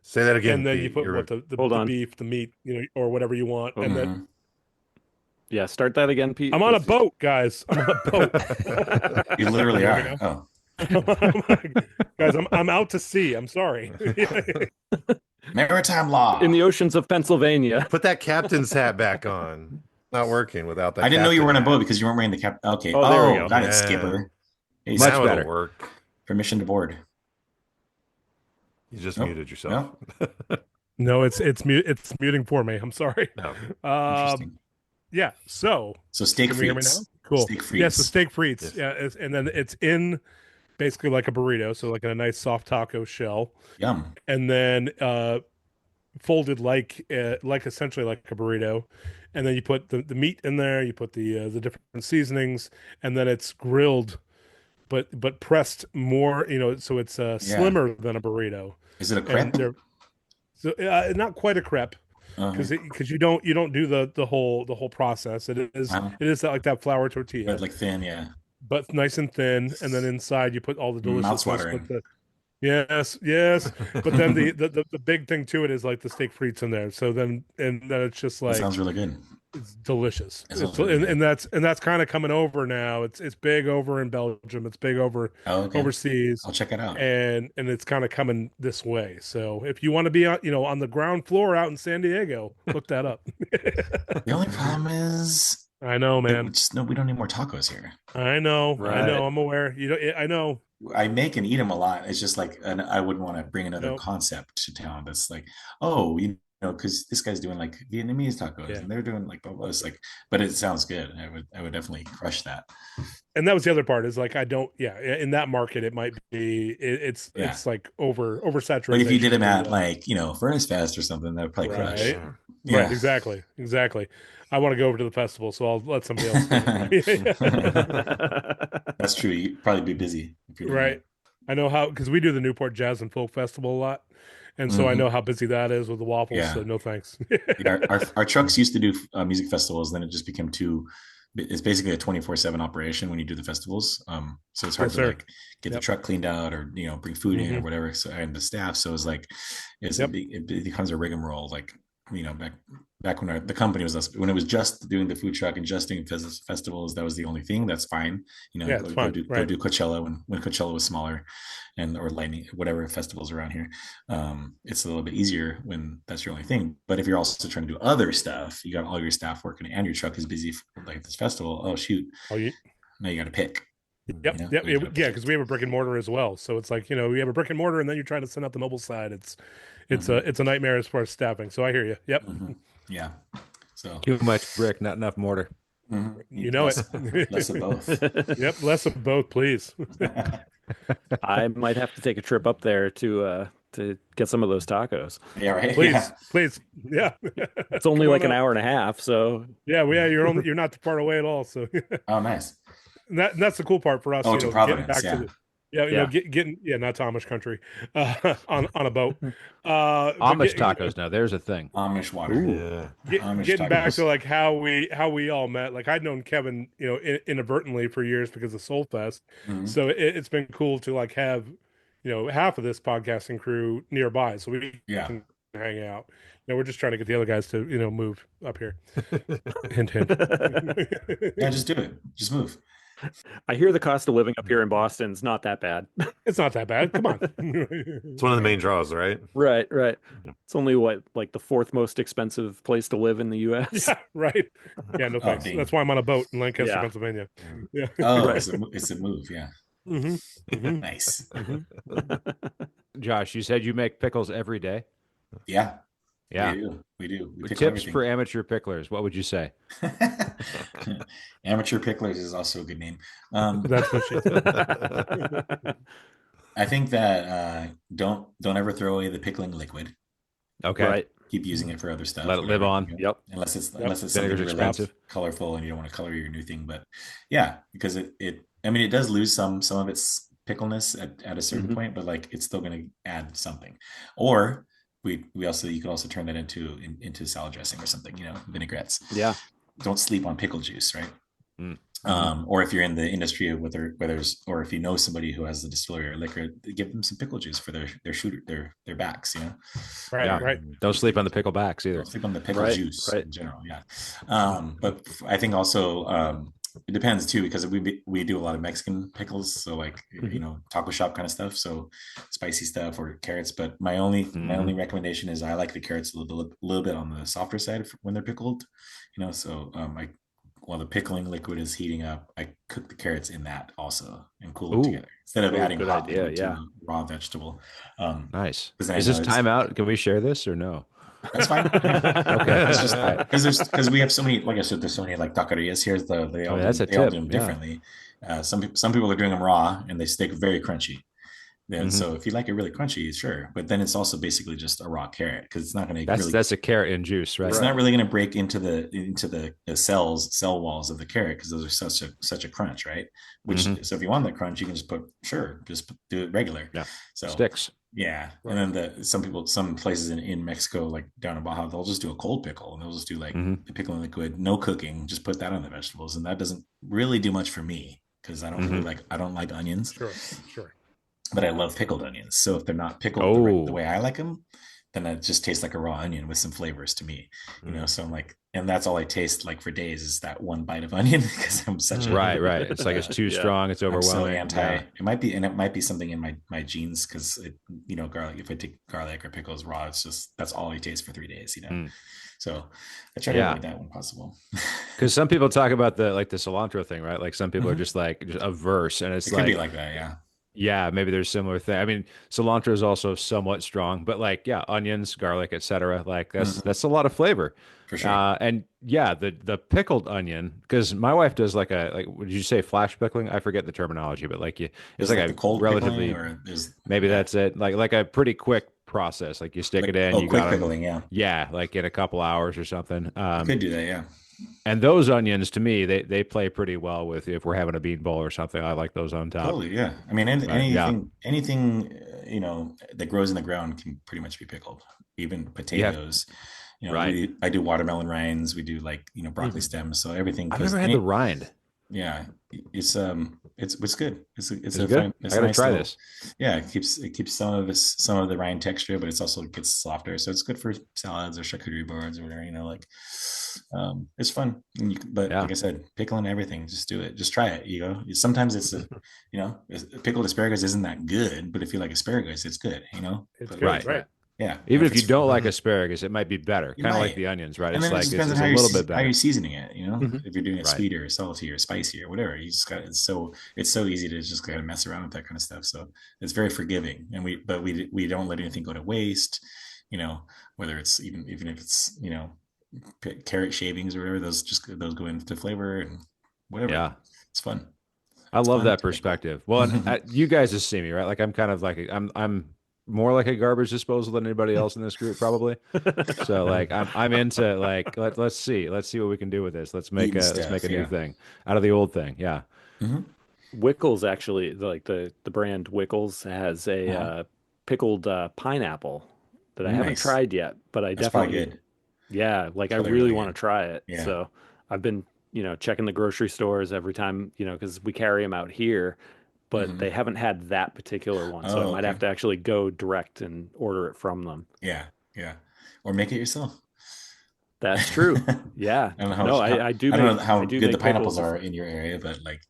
say that again. And then you put the beef, the meat, you know, or whatever you want, and then. Yeah, start that again, Pete. I'm on a boat, guys. I'm on a boat. You literally are. Oh. Guys, I'm out to sea. I'm sorry. Maritime law in the oceans of Pennsylvania. Put that captain's hat back on. Not working without that. I didn't know you were on a boat because you weren't wearing the cap. Okay. Oh, there we go. Got it, skipper. Hey, much better. Work. Permission to board. You just muted yourself. No, it's muting for me. I'm sorry. No. Interesting. Yeah. So steak frites. Cool. Steak frites. Yes, the steak frites. Yes. Yeah, and then it's in basically like a burrito, so like in a nice soft taco shell. Yum. And then folded like essentially like a burrito, and then you put the meat in there. You put the different seasonings, and then it's grilled, but pressed more. You know, so it's slimmer than a burrito. Is it a crepe? So not quite a crepe. Because you don't do the whole process. It is like that flour tortilla, but like thin, yeah. But nice and thin, and then inside you put all the delicious. Yes. But then the big thing to it is like the steak frites in there. So then it's just like that sounds really good. It's delicious. And that's kind of coming over now. It's big over in Belgium. It's big over overseas. I'll check it out. And it's kind of coming this way. So if you want to be on the ground floor out in San Diego, look that up. The only problem is I know, man. We don't need more tacos here. I know. Right. I know. I'm aware. I know. I make and eat them a lot. It's just like, I wouldn't want to bring another concept to town. That's like, you know, because this guy's doing like Vietnamese tacos and they're doing like blah, blah. It's like, but it sounds good. I would definitely crush that. And that was the other part is like, I don't, in that market, it might be, it's like oversaturation. But if you did them at like, Furnace Fest or something, that would probably crush. Yeah. Right. Exactly. I want to go over to the festival, so I'll let somebody else do it. That's true. You'd probably be busy. If you're right. I know how, because we do the Newport Jazz and Folk Festival a lot. And so I know how busy that is with the waffles. So no thanks. Our trucks used to do music festivals. Then it just became it's basically a 24/7 operation when you do the festivals. So it's hard to like get the truck cleaned out or, bring food in or whatever. So, and the staff. So it's like, it becomes a rigmarole. Like, back when the company was when it was just doing the food truck and just doing festivals, that was the only thing. That's fine. Go do Coachella when Coachella was smaller, or Lightning, whatever festivals around here. It's a little bit easier when that's your only thing. But if you're also trying to do other stuff, you got all your staff working and your truck is busy for like this festival. Oh shoot! Now you got to pick. Because we have a brick and mortar as well. So it's like, we have a brick and mortar, and then you're trying to send out the mobile side. It's a nightmare as far as staffing. So I hear you. Yep. Yeah. So too much brick, not enough mortar. You know it. Less of both. Yep, less of both, please. I might have to take a trip up there to get some of those tacos. Yeah, right. Please. Yeah. It's only like an hour and a half, so you're not too far away at all. So oh, nice. And that's the cool part for us. To Providence, getting not to Amish country on a boat. Amish tacos. Now there's a thing. Amish water. Getting back to like how we all met. Like I'd known Kevin, inadvertently for years because of Soul Fest. So it's been cool to like have, half of this podcasting crew nearby, so we can hang out. We're just trying to get the other guys to move up here. Hint, hint. Yeah, just do it. Just move. I hear the cost of living up here in Boston is not that bad. It's not that bad. Come on. It's one of the main draws, right? Right. It's only like the fourth most expensive place to live in the U.S. Yeah, right. Yeah, no thanks. That's why I'm on a boat in Lancaster, Pennsylvania. Yeah. Oh, it's a move. Yeah. Nice. Josh, you said you make pickles every day. Yeah. Yeah, we do. Tips everything. For amateur picklers, what would you say? Amateur picklers is also a good name. That's what she said. I think that don't ever throw away the pickling liquid. Okay. Right. Keep using it for other stuff. Let it live on. Yep. Unless it's something really colorful and you don't want to color your new thing. But yeah, because it does lose some of its pickleness at a certain point, but like it's still going to add something. Or you could also turn that into salad dressing or something, vinaigrettes. Yeah. Don't sleep on pickle juice, right? Or if you're in the industry or if you know somebody who has the distillery or liquor, give them some pickle juice for their backs, Right. Don't sleep on the pickle backs either. Don't sleep on the pickle juice in general. Yeah. But I think also it depends too, because we do a lot of Mexican pickles, so like taco shop kind of stuff, so spicy stuff or carrots. But my only recommendation is I like the carrots a little bit on the softer side when they're pickled, so while the pickling liquid is heating up, I cook the carrots in that also and cool it together instead of adding hot liquid to a raw vegetable. Nice. Is this time out? Can we share this or no? That's fine. Okay, that's just because we have so many. Like I said, there's so many like taquerias here. They all do them differently. Some people are doing them raw and they stick very crunchy. Then so if you like it really crunchy, sure. But then it's also basically just a raw carrot because it's not going to. That's a carrot in juice, right? It's not really going to break into the cell walls of the carrot because those are such a crunch, right? So if you want that crunch, you can just do it regular. Yeah. So sticks. Yeah, right. And then some places in Mexico, like down in Baja, they'll just do a cold pickle and they'll just do like the pickling liquid, no cooking, just put that on the vegetables, and that doesn't really do much for me because I don't like onions. Sure. But I love pickled onions. So if they're not pickled the way I like them, then it just tastes like a raw onion with some flavors to me. So I'm like, and that's all I taste like for days is that one bite of onion because I'm such a right. It's like it's too strong. It's overwhelming. I'm so anti. Yeah. It might be something in my genes because garlic. If I take garlic or pickles raw, it's just that's all I taste for 3 days. So I try to avoid that when possible. Because some people talk about the cilantro thing, right? Like some people are just averse, and it could be like that. Yeah, maybe there's similar thing. I mean, cilantro is also somewhat strong, but like, yeah, onions, garlic, etc. Like that's a lot of flavor. For sure. And yeah, the pickled onion, because my wife does like would you say flash pickling? I forget the terminology, but like it's Is it like like a the cold pickling relatively, or is maybe yeah, that's it. Like a pretty quick process. Like you stick like it in, oh, you quick got them, pickling, yeah. yeah, like in a couple hours or something. You could do that, yeah. And those onions to me, they play pretty well with if we're having a bean bowl or something. I like those on top. Totally, yeah. I mean, But yeah, anything that grows in the ground can pretty much be pickled. Even yeah, potatoes. right. I do watermelon rinds. We do like broccoli Mhm. stems. So everything I've because never had the rind. yeah, it's good. It's Is it a good? fine. It's I a gotta nice try little. this. Yeah, it keeps some of the rind texture, but it's also gets softer. So it's good for salads or charcuterie boards or whatever. It's fun. But Yeah. like I said, pickling everything. Just do it. Just try it. Sometimes pickled asparagus isn't that good, but if you like asparagus, it's good. It's But good, Right. right? yeah, Even if if you it's don't like asparagus, it might be better. you Kind of like might. the onions, right? And It's then it like just depends on it's a little bit how better. you're seasoning it. Mhm. If you're doing it Right. sweeter, or salty, or spicy, or whatever, you just got it's so easy to just kind of mess around with that kind of stuff. So it's very forgiving, and we don't let anything go to waste. Whether it's even if it's carrot shavings or whatever, those go into flavor and whatever. Yeah. It's fun. I It's love fun that to pickle. perspective. Well, and you guys just see me, right? Like I'm kind of like I'm more like a garbage disposal than anybody else in this group, probably. So like I'm into like let's see what we can do with this. Eating Let's make stuff, a new yeah. thing out of the old thing. Yeah. Hmm. Wickles actually, like the brand Wickles has a Uh-huh. pickled pineapple that I haven't Nice. tried yet, but I That's probably definitely, good. yeah, like It's I probably really really want to good. try it. Yeah. So I've been, checking the grocery stores every time, because we carry them out here, but Hmm. they haven't had that particular one. So I Oh, might okay. have to actually go direct and order it from them. Yeah, yeah. Or make it yourself. That's true. I Yeah. don't know No, I don't know how I do good the make pineapples pickles. are in your area, but like,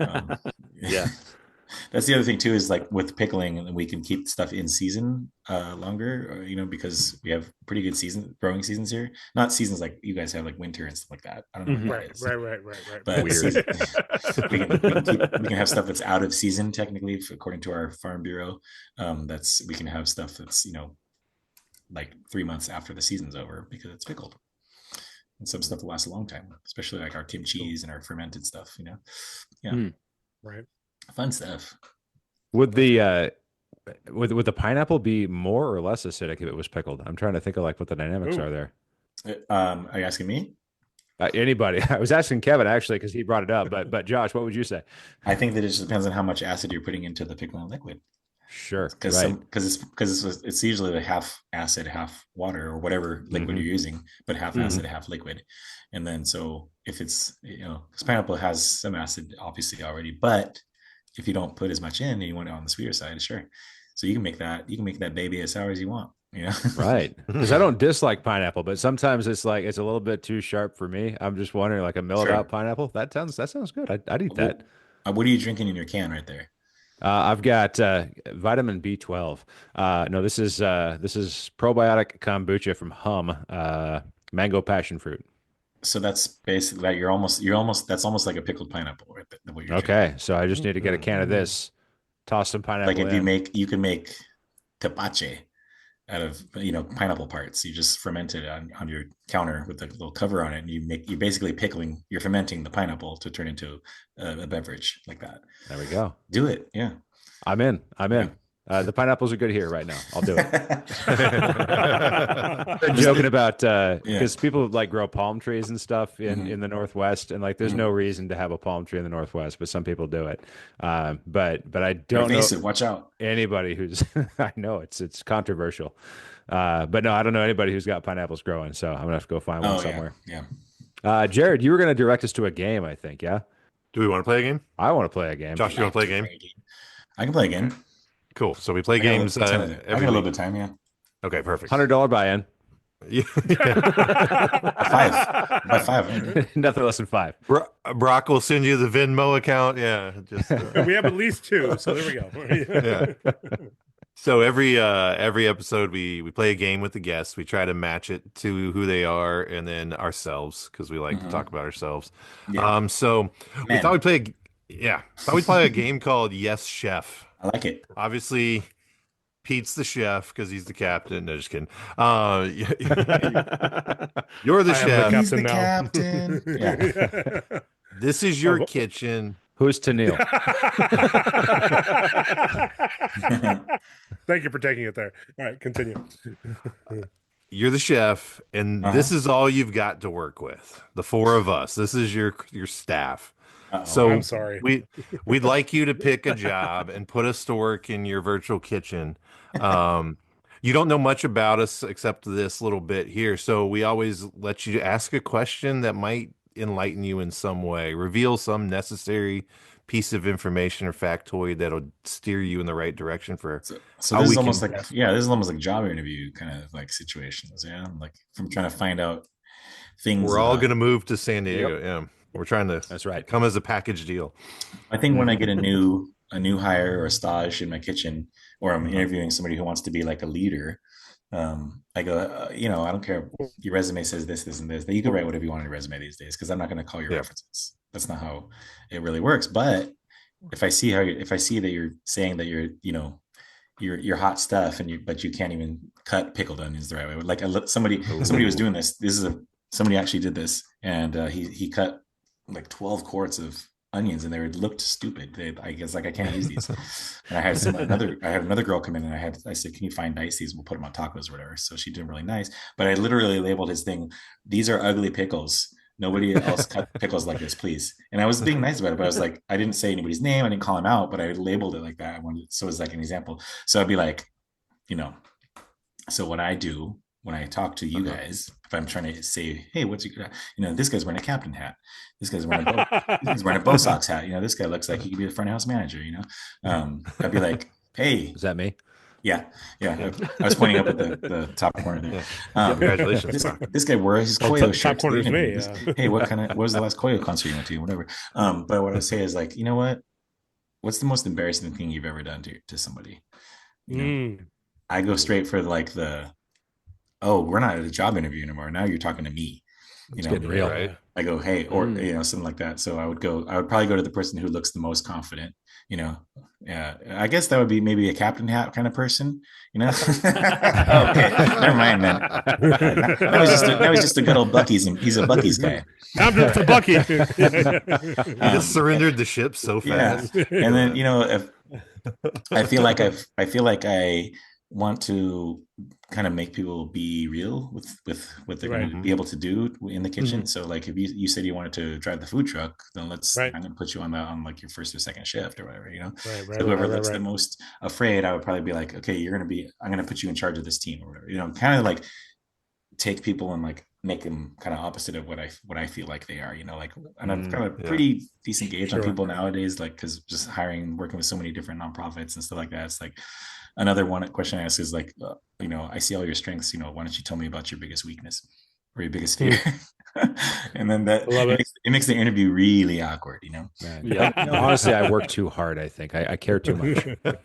um, Yeah. that's the other thing too. Is like with pickling, we can keep stuff in season longer. Because we have pretty good growing seasons here. Not seasons like you guys have, like winter and stuff like that. I don't know what Mhm. that Right, is, right. but Weird. we can have stuff that's out of season technically, according to our farm bureau. We can have stuff that's like 3 months after the season's over because it's pickled. And some stuff will last a long time, especially like our kimchi's and our fermented stuff. Yeah, Mm. Right. fun stuff. Would the would the pineapple be more or less acidic if it was pickled? I'm trying to think of like what the dynamics Ooh. are there. Are you asking me? Anybody? I was asking Kevin actually because he brought it up, but Josh, what would you say? I think that it just depends on how much acid you're putting into the pickling liquid. Sure. Because Right. it's usually the half acid, half water, or whatever liquid Mhm. you're using, but half Mhm. acid, half liquid. And then so if it's because pineapple has some acid obviously already, but if you don't put as much in and you want it on the sweeter side, sure. So you can make that baby as sour as you want. Right. Because I don't dislike pineapple, but sometimes it's like it's a little bit too sharp for me. I'm just wondering, like a mellowed out Sure. pineapple. That sounds good. I'd eat that. What are you drinking in your can right there? I've got vitamin B12. No, this is probiotic kombucha from Hum. Mango passion fruit. So that's basically that you're almost that's almost like a pickled pineapple, right? What you're drinking. Okay, so I just need to get a can of this, toss some Like pineapple if in. you can make tepache out of pineapple parts. You just ferment it on your counter with a little cover on it, and you're basically you're fermenting the pineapple to turn into a beverage like that. There we go. Do it, yeah. I'm in. Yeah. The pineapples are good here right now. I'll do it. Yeah. Been joking about because people like grow palm trees and stuff in the Northwest, and like there's no reason to have a palm tree in the Northwest, but some people do it. But I don't know Invasive, watch out. anybody who's I know it's controversial. But no, I don't know anybody who's got pineapples growing, so I'm gonna have to go find one somewhere. Yeah. Jared, you were gonna direct us to a game, I think, yeah? Do we want to play a game? I want to play a game. Josh, you want to play a game? I can play again. Cool. So we play I got a games little- I got a every little week. bit of time, yeah. Okay, perfect. $100 buy-in. Yeah. By five. Nothing less than 5. Brock will send you the Venmo account. Yeah, just We have at least 2, so there we go. yeah. So every episode we play a game with the guests. We try to match it to who they are and then ourselves because we like to talk about ourselves. Yeah. So we thought we'd play a game called Yes Chef. I like it. Obviously, Pete's the chef because he's the captain. No, just kidding. You're the I am the chef. He's the captain now. captain. Yeah. This is your kitchen. Who's Tennille? Thank you for taking it there. All right, continue. You're the chef, and this is all you've got to work with. The four of us. This is your staff. Uh-oh. So I'm sorry. We'd like you to pick a job and put us to work in your virtual kitchen. You don't know much about us except this little bit here, so we always let you ask a question that might enlighten you in some way, reveal some necessary piece of information or factoid that'll steer you in the right direction for. So this is almost like this is almost like job interview kind of like situations. Yeah, like from trying to find out things. We're all going to move to San Diego. Yep. Yeah, we're trying to. That's right. Come as a package deal. I think when I get a new hire or a stage in my kitchen, or I'm interviewing somebody who wants to be like a leader, I go, I don't care. Your resume says this, this, and this. That you can write whatever you want on your resume these days, because I'm not going to call your references. That's not how it really works. But if I see that you're saying that you're hot stuff, but you can't even cut pickled onions the right way. Like somebody was doing this. Somebody actually did this, and he cut like 12 quarts of onions, and they looked stupid. I guess like, I can't use these. And I had another girl come in, and I said, can you fine dice these? We'll put them on tacos or whatever. So she did really nice, but I literally labeled his thing, these are ugly pickles. Nobody else cut pickles like this, please. And I was being nice about it, but I was like, I didn't say anybody's name. I didn't call him out, but I labeled it like that. So it's like an example. So I'd be like, so what I do when I talk to you guys, if I'm trying to say, hey, what's this guy's wearing a captain hat. This guy's wearing a Bo Sox hat. This guy looks like he could be the front house manager, I'd be like, hey. Is that me? Yeah. I was pointing up at the top corner there. Congratulations. This guy wore his Koyo shirt. Top corner is me. Yeah. Hey, what was the last Koyo concert you went to? Whatever. But what I say is like, what's the most embarrassing thing you've ever done to somebody? I go straight for like we're not at a job interview anymore. Now you're talking to me. It's getting real, right? I go, hey, or something like that. So I would probably go to the person who looks the most confident. I guess that would be maybe a captain hat kind of person. Okay, never mind, man. That was just a good old Buc-ee's, and he's a Buc-ee's guy. I'm just a Bucky. He just surrendered the ship so fast. Yeah. And then if I feel like I want to kind of make people be real with what they're going to be able to do in the kitchen. So like if you said you wanted to drive the food truck, then I'm going to put you on like your first or second shift or whatever, So whoever looks the most afraid, I would probably be like, okay, I'm going to put you in charge of this team or whatever, kind of like take people and like make them kind of opposite of what I feel like they are, and I've got a pretty decent gauge on people nowadays, like, cause just working with so many different nonprofits and stuff like that. It's like, another question I ask is like, I see all your strengths, why don't you tell me about your biggest weakness or your biggest fear? And then it makes the interview really awkward, Man. Yeah. Honestly, I work too hard. I think I care too much. Exactly.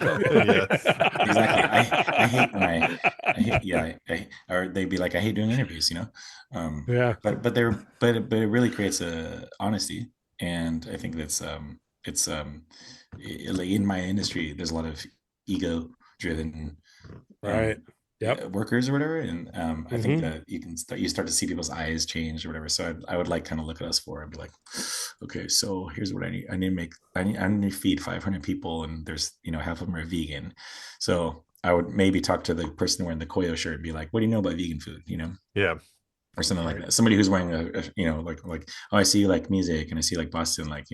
I hate when or they'd be like, I hate doing interviews, but it really creates a honesty. And I think that's, it's in my industry, there's a lot of ego driven workers or whatever, and I think that you start to see people's eyes change or whatever. So I would like kind of look at us and be like, okay, so here's what I need. I need to feed 500 people, and there's half of them are vegan. So I would maybe talk to the person wearing the Koyo shirt and be like, what do you know about vegan food? Or something like that. Somebody who's wearing like oh, I see you like music, and I see like Boston, like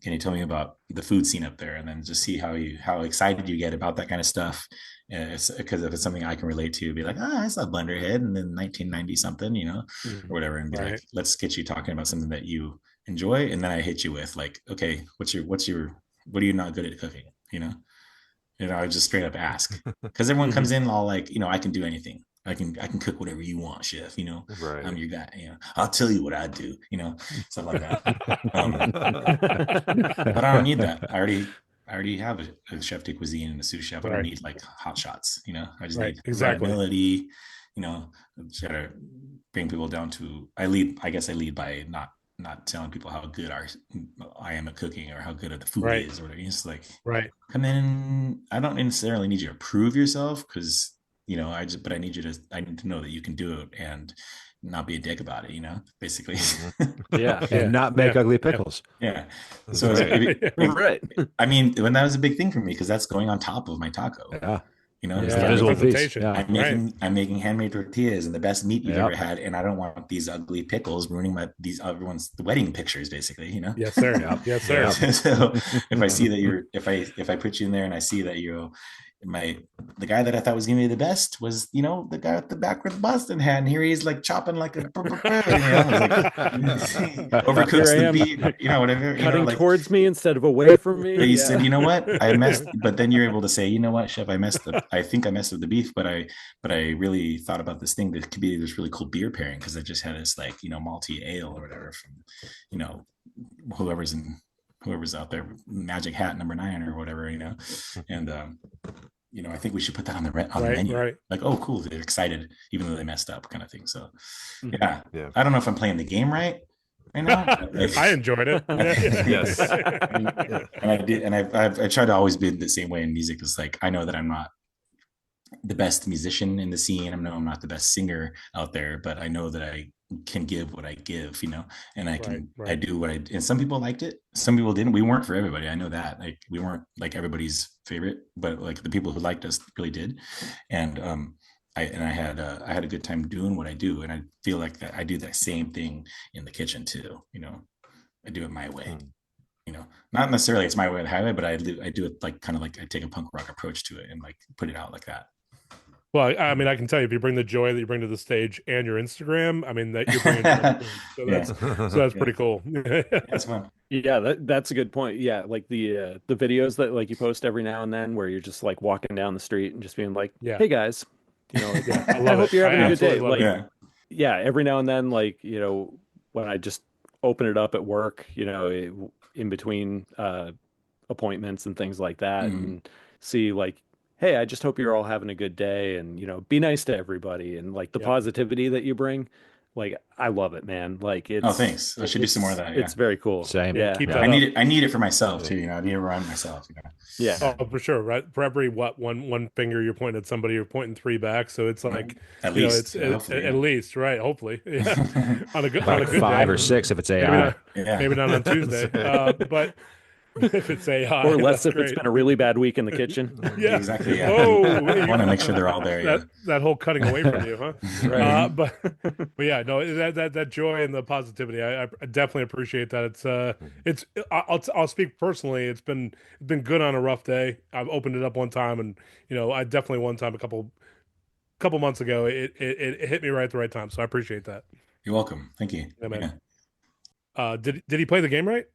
can you tell me about the food scene up there? And then just see how excited you get about that kind of stuff. Because if it's something I can relate to, be like, I saw Blunderhead and then 1990 something, or whatever, and be like, let's get you talking about something that you enjoy. And then I hit you with like, okay, what are you not good at cooking? I just straight up ask, because everyone comes in all like, I can do anything. I can cook whatever you want, chef. I'm your guy. I'll tell you what I do. Stuff like that. But I don't need that. I already have a chef de cuisine and a sous chef. I don't need like hot shots. I just need reliability. Just gotta bring people down to. I lead by not not telling people how good I am at cooking or how good at the food Right. is or whatever. It's like, Right. come in. I don't necessarily need you to prove yourself because, but I need to know that you can do it and not be a dick about it, basically. Yeah. And not make ugly pickles. Yeah. That's So right. Right. I mean, when that was a big thing for me, because that's going on top of my taco. Yeah. It's the like, visual piece. presentation. Yeah. I'm making handmade tortillas and the best meat you've Yep. ever had, and I don't want these ugly pickles ruining everyone's wedding pictures, basically. Yes, sir. Yep. Yes, sir. Yep. So if I see that if I put you in there and I see that the guy that I thought was gonna be the best was, the guy with the backward Boston hat, and here he's like chopping like a overcooks the beef, whatever, Cutting towards me instead of away from me. But you said, you know what, I messed. But then you're able to say, you know what, chef, I think I messed up the beef, but I really thought about this thing that could be this really cool beer pairing because I just had this like malty ale or whatever from whoever's out there, Magic Hat #9 or whatever, and I think we should put that on the menu. Right. Like, oh, cool, they're excited even though they messed up, kind of thing. So, yeah. Yeah. I don't know if I'm playing the game right now. I enjoyed it. Yes. And I did, and I tried to always be the same way in music. It's like I know that I'm not the best musician in the scene. I know I'm not the best singer out there, but I know that I can give what I give, and I can, Right. I do what and some people liked it. Some people didn't. We weren't for everybody. I know that, like, we weren't like everybody's favorite, but like the people who liked us really did. And, I had a good time doing what I do. And I feel like that I do that same thing in the kitchen too. I do it my way, not necessarily it's my way or the highway, but I do it like kind of like I take a punk rock approach to it and like put it out like that. Well, I mean, I can tell you if you bring the joy that you bring to the stage and your Instagram, I mean, that you're bringing so that's pretty cool. That's fun. Yeah, that's a good point. Yeah, like the videos that like you post every now and then where you're just like walking down the street and just being like, Yeah. hey guys, like, I hope you're having a good day. absolutely love Like, it. yeah, every now and then, like, when I just open it up at work, in between appointments and things like that, and see like, hey, I just hope you're all having a good day, and be nice to everybody, and like the positivity that you bring. Like, I love it, man. Like, it's thanks. I should do some more of that. It's very cool. Same. Yeah. Keep that I up. need it. I need it for myself too. I need to run myself. Yeah. Oh, for sure. Right. For every one finger you're pointing at somebody, you're pointing 3 back. So it's like At least, it's hopefully, at least, right? Hopefully, yeah. on a good 5 day. or 6 if it's Maybe AI. not, maybe not on Tuesday, but if it's AI, Or less that's if it's great. been a really bad week in the kitchen. Yeah. Exactly. Yeah. Oh, I want to make sure they're all there. that whole cutting away from you, huh? Right. But yeah, no, that joy and the positivity, I definitely appreciate that. I'll speak personally. It's been good on a rough day. I've opened it up one time, and I definitely one time a couple months ago it hit me right at the right time. So I appreciate that. You're welcome. Thank you. Yeah, man. Did he play the game right?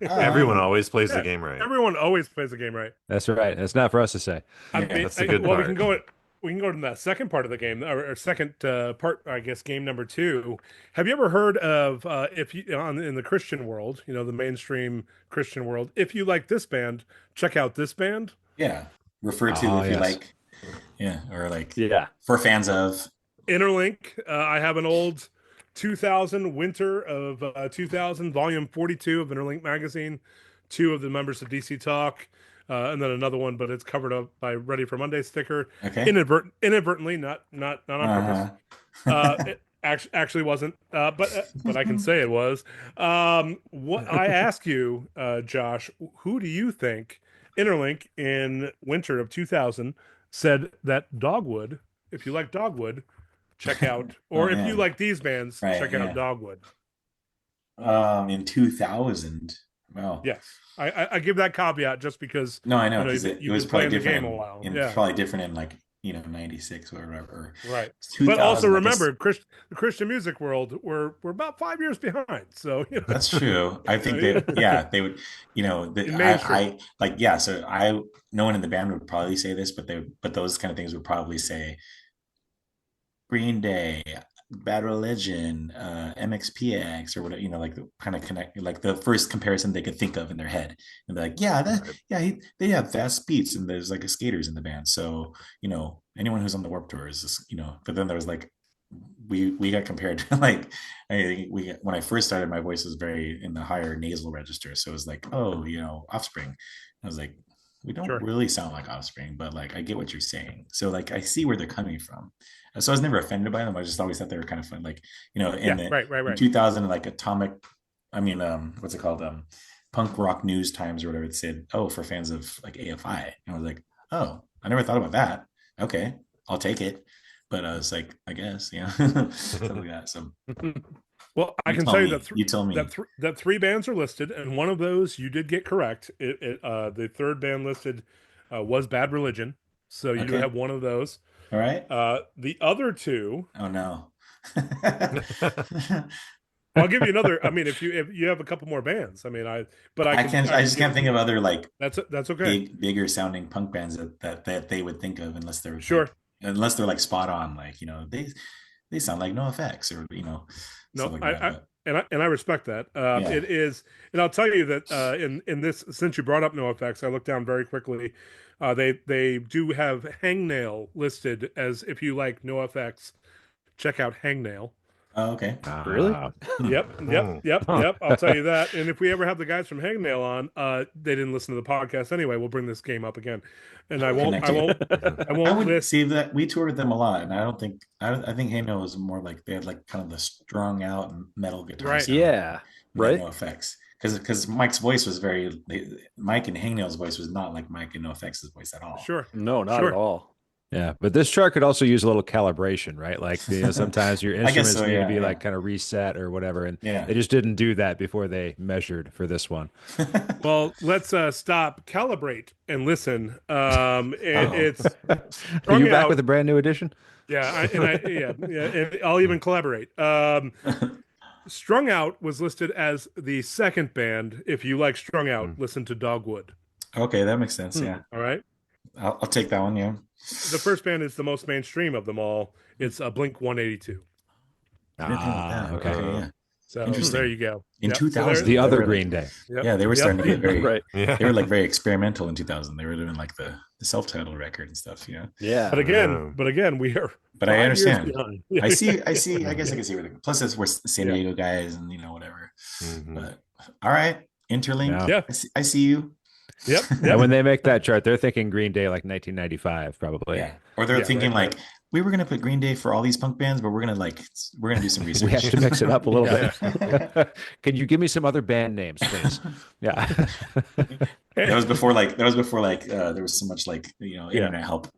Everyone always plays the game right. Everyone always plays the game right. That's right. That's not for us to say. That's the good well, part. we can go to that second part of the game, or second part, I guess, game number 2. Have you ever heard of if you in the Christian world, the mainstream Christian world, if you like this band, check out this band? Yeah. Refer to if you like. Yeah. Or like. Yeah. For fans of. Interlink. I have an old 2000 winter of 2000 volume 42 of Interlink magazine. 2 of the members of DC Talk. And then another one, but it's covered up by Ready for Monday sticker. Okay. Inadvertently, not on purpose. It actually wasn't, but I can say it was. What I ask you, Josh, who do you think Interlink in winter of 2000 said that Dogwood? If you like Dogwood, check out, or if you like these bands, check out Dogwood. In 2000. Wow. Yes, I give that caveat just because. No, I know, because it was probably different. The game a while. Probably different in like 96 or whatever. Right. But also remember, the Christian music world, we're about 5 years behind. So that's true. I think they would. So no one in the band would probably say this, but those kind of things would probably say Green Day, Bad Religion, MXPX, or whatever, like kind of connect, like the first comparison they could think of in their head, and be like, they have fast beats, and there's like skaters in the band, so anyone who's on the Warped Tour is just, but then there was like we got compared to like when I first started, my voice was very in the higher nasal register, so it was like, oh, Offspring. I was like, we don't Sure. really sound like Offspring, but like I get what you're saying. So like I see where they're coming from. So I was never offended by them. I just always thought they were kind of fun. Like, in the right. 2000, like what's it called? Punk Rock News Times or whatever, it said, oh, for fans of like AFI. And I was like, oh, I never thought about that. Okay, I'll take it. But I was like, I guess, something like that. So Well, I can tell you that you tell me that 3 bands are listed, and one of those you did get correct. The third band listed was Bad Religion, so you do have one of those. All right. The other 2. Oh no. I'll give you another. I mean, if you have a couple more bands, I mean, I just can't think of other like that's okay. Bigger sounding punk bands that they would think of unless they're sure. Unless they're like spot on, like they sound like NoFX or no, like I respect that. It is, and I'll tell you that in this, since you brought up NoFX, I looked down very quickly. They do have Hangnail listed as, if you like NoFX, check out Hangnail. Oh, okay. Really? Yep. I'll tell you that. And if we ever have the guys from Hangnail on, they didn't listen to the podcast anyway. We'll bring this game up again, and I won't see that we toured with them a lot, and I think Hangnail was more like they had like kind of the strung out metal guitar. Right. Yeah. Right. NoFX. Because Mike's voice was Mike and Hangnail's voice was not like Mike and NoFX's voice at all. Sure. No, not at all. Yeah, but this chart could also use a little calibration, right? Like sometimes your instruments need to be like kind of reset or whatever, and they just didn't do that before they measured for this one. Well, let's stop, calibrate, and listen. It's Are you back with a brand new edition? Yeah, and I'll even collaborate. Strung Out was listed as the second band. If you like Strung Out, listen to Dogwood. Okay, that makes sense. Yeah. All right. I'll take that one. Yeah. The first band is the most mainstream of them all. It's Blink 182. Okay. Yeah. So there you go. In 2000, the other Green Day. Yeah, they were starting to get very right. Yeah. They were like very experimental in 2000. They were doing like the self-titled record and stuff. Yeah. But again, we are. But I understand. I see. I guess I can see where. Plus, we're San Diego guys, and whatever. Mm-hmm. But all right, Interlink. Yeah. I see you. Yep. And when they make that chart, they're thinking Green Day like 1995, probably. Yeah. Or they're thinking like, we were gonna put Green Day for all these punk bands, but we're gonna do some research. We have to mix it up a little bit. Can you give me some other band names, please? Yeah. That was before there was so much internet help.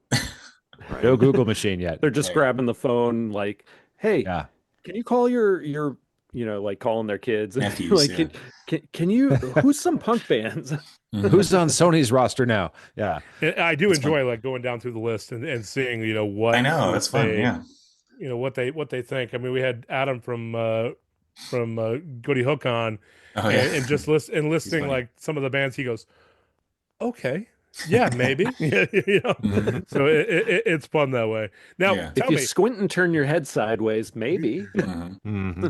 No Google machine yet. They're just grabbing the phone like, hey, can you call your like calling their kids nephews, like can you who's some punk bands? Mm-hmm. Who's on Sony's roster now? Yeah, I do enjoy like going down through the list and seeing what I know. That's fun. What they think. I mean, we had Adam from Goody Hook on, and just listing like some of the bands. He goes, okay. Yeah, maybe. Mm-hmm. So it's fun that way. Now, if you squint and turn your head sideways, maybe. Mm-hmm.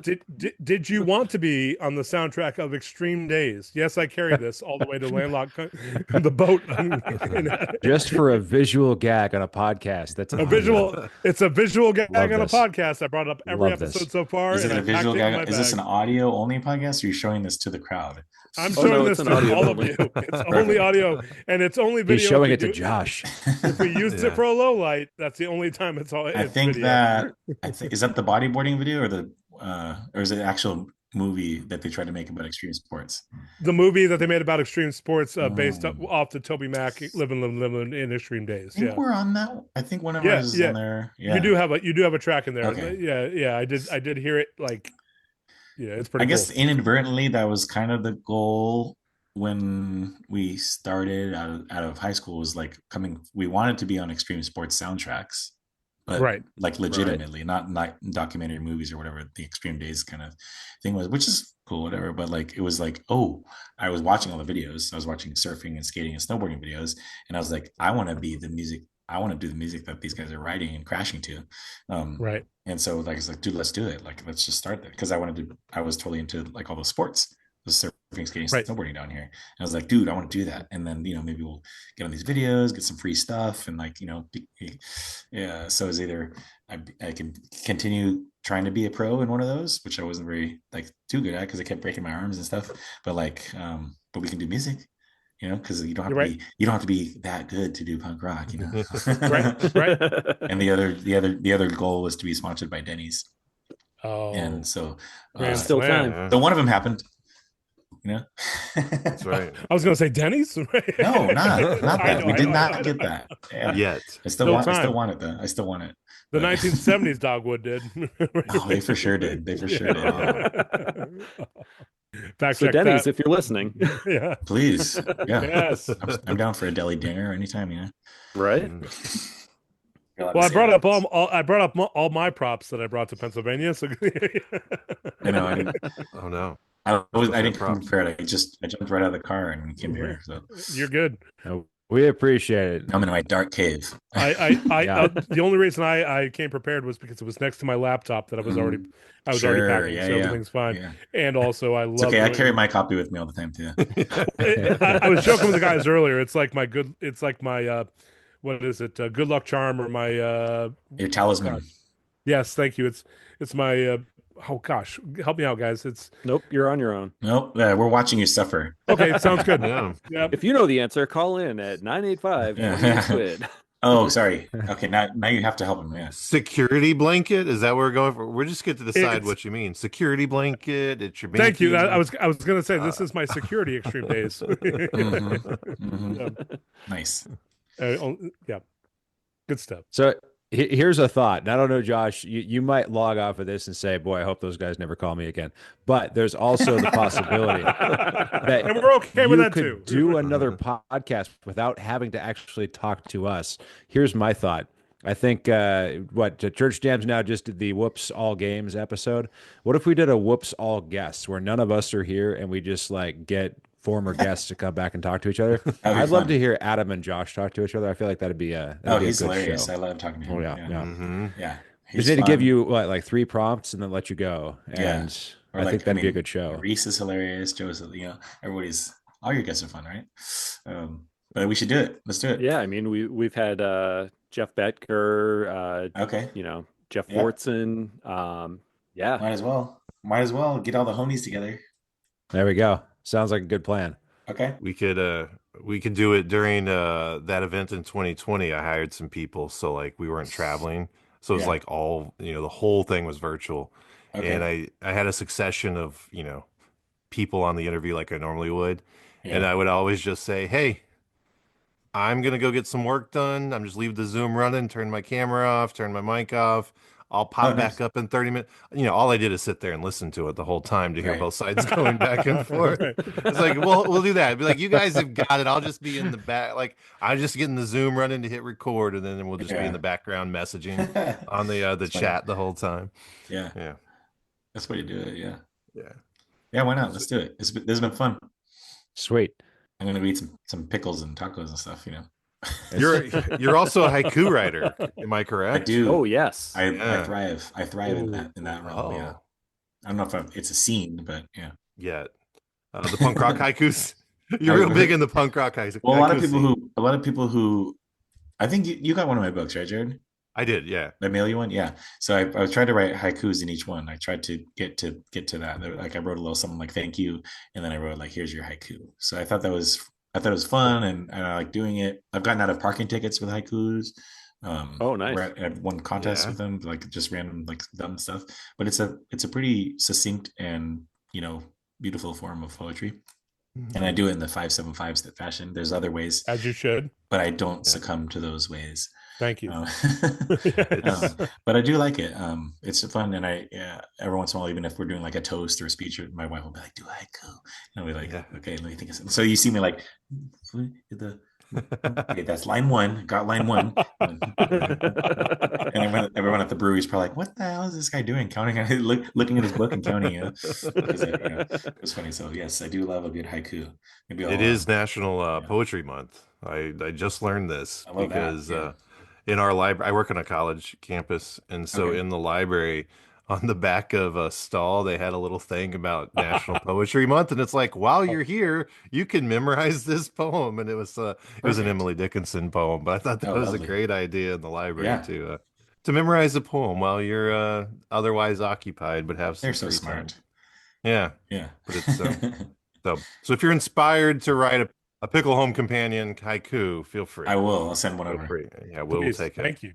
Did you want to be on the soundtrack of Extreme Days? Yes, I carry this all the way to landlocked the boat. Just for a visual gag on a podcast. That's a visual. It's a visual gag on a podcast. I brought it up every episode so far. Is it a visual gag? Is this an audio only podcast? Or are you showing this to the crowd? I'm showing this to all of you. It's only audio, and it's only video. He's showing it to Josh. If we used it for a low light, that's the only time it's all. I think is that the bodyboarding video or is it the actual movie that they tried to make about extreme sports? The movie that they made about extreme sports, based off the Toby Mac living in Extreme Days. I think we're on that. I think one of ours is on there. Yeah. You do have a track in there. Okay. Yeah. I did hear it like. Yeah, it's pretty. I guess inadvertently that was kind of the goal when we started out of high school, was like we wanted to be on extreme sports soundtracks, but like legitimately, not documentary movies or whatever the Extreme Days kind of thing was, which is cool, whatever. But like, it was like, I was watching all the videos. I was watching surfing and skating and snowboarding videos. And I was like, I want to be the music. I want to do the music that these guys are writing and crashing to. Right. And so like, it's like, dude, let's do it. Like, let's just start there. Cause I was totally into like all the sports, the surfing, skating, snowboarding down here. And I was like, dude, I want to do that. And then, maybe we'll get on these videos, get some free stuff. And like, Yeah, so it's either I can continue trying to be a pro in one of those, which I wasn't very like too good at because I kept breaking my arms and stuff. But but we can do music, because you don't have You're right. you don't have to be that good to do punk rock, Right. And the other goal was to be sponsored by Denny's, Oh, and so grand Still slam. time. so one of them happened, That's right. I was gonna say Denny's. No, not I that. know, We I did know, not I know. get that. Yeah. Yet. I still No want. I still time. want it though. I still want it. The But- 1970s Dogwood did. Oh, they for sure did. They for sure did. Yeah. Fact So check Denny's, that. if you're listening, Yeah. Please. Yeah. Yes. I'm down for a deli dinner anytime. right? Well, I brought up all my props that I brought to Pennsylvania. So I know. I didn't. Oh no. I Those didn't are come props. prepared. I jumped right out of the car and came here. So You're good. We appreciate it. I'm in my dark cave. Yeah. The only reason I came prepared was because it was next to my laptop that I was already Sure, packing, yeah, so yeah, everything's fine. yeah. And also, I It's love. okay. I carry my copy with me all the time too. I was joking with the guys earlier. It's like my what is it? Good luck charm or my Your talisman. gosh. Yes, thank you. It's my oh gosh, help me out, guys. It's Nope, you're on your own. Nope. We're watching you suffer. okay. Sounds good. Yeah. Yeah. If you know the answer, call in at 985 Yeah. squid. Oh, sorry. Okay, now you have to help him. Yeah. Security blanket? Is that what we're going for? We're just get to decide It's- what you mean. Security blanket. It's your. Thank you. binky. I was gonna say this is my security extreme days. Mhm, mhm. Yeah. Nice. Yeah, good stuff. So here's a thought. And I don't know, Josh, you might log off of this and say, boy, I hope those guys never call me again. But there's also the possibility that And we're okay with you that could too. do another podcast without having to actually talk to us. Here's my thought. I think Church Jams now just did the Whoops All Games episode. What if we did a Whoops All Guests where none of us are here and we just like get former guests to come back and talk to each other? I'd love to hear Adam and Josh talk to each other. I feel like that'd be a He's good hilarious. show. I love talking to him. Oh yeah, yeah. Mm-hmm. Yeah. We just need to give you like 3 prompts and then let you go. And Or I think that'd be a good show. Reese is hilarious. Joe's, everybody's, all your guests are fun, right? But we should do it. Let's do it. Yeah, I mean we've had Jeff Betker, Okay. Jeff Yeah. Fortson. Yeah. Might as well get all the homies together. There we go. Sounds like a good plan. Okay. We could do it during that event in 2020. I hired some people, so like we weren't traveling, so it was Yeah. like all the whole thing was virtual, Okay. and I had a succession of people on the interview like I normally would, and Yeah. I would always just say, hey, I'm gonna go get some work done. I'm just leave the Zoom running, turn my camera off, turn my mic off. I'll pop nice. back up in 30 minutes. All I did is sit there and listen to it the whole time to hear Right. both sides going back and forth. It's like, we'll do that. Be like, you guys have got it. I'll just be in the back. Like, I'm just getting the Zoom running to hit record, and then we'll just be Yeah. in the background messaging on the That's funny. chat the whole time. Yeah. Yeah. That's the way to do it. Yeah. Yeah. Yeah. Why not? Let's do it. This has been fun. Sweet. I'm going to eat some pickles and tacos and stuff, You're also a haiku writer. Am I correct? I do. Oh yes. I Yeah. thrive. I thrive in that realm. Oh. Yeah. I don't know if it's a scene, but yeah. Yet. The punk rock haikus. You're real big in the punk rock haikus. Well, a lot of scene. people who, I think you got one of my books, right, Jared? I did, yeah. Did I mail you one? Yeah. So I was trying to write haikus in each one. I tried to get to that. Like I wrote a little something like "thank you," and then I wrote like "here's your haiku." So I thought it was fun, and I like doing it. I've gotten out of parking tickets with haikus. Oh, nice. Where I've won contests with them, like just random like dumb stuff. But it's a pretty succinct and beautiful form of poetry. And I do it in the 5-7-5 fashion. There's other ways, As you should. but I don't succumb to those ways. Thank you. But I do like it. It's fun, and every once in a while, even if we're doing like a toast or a speech, my wife will be like, "Do haiku," and I'll be like, "Okay, let me think of something." So you see me like, okay, that's line 1. Got line 1. And everyone at the brewery is probably like, "What the hell is this guy doing? Counting on looking at his book and counting." It was funny. So yes, I do love a good haiku. Maybe It is National Poetry Month. I just learned this I love that, because yeah. in our library, I work on a college campus, and so Okay. in the library, on the back of a stall, they had a little thing about National Poetry Month, and it's like, while you're here, you can memorize this poem. And it was an Perfect. Emily Dickinson poem, but I thought that was lovely. a great idea in the library Yeah. to memorize a poem while you're otherwise occupied, but have some They're so free smart. time. Yeah, Yeah. but it's so if you're inspired to write a Pickle Home Companion haiku, feel free. I will. I'll send one Feel over. free. Yeah, we'll Please, take it. thank you.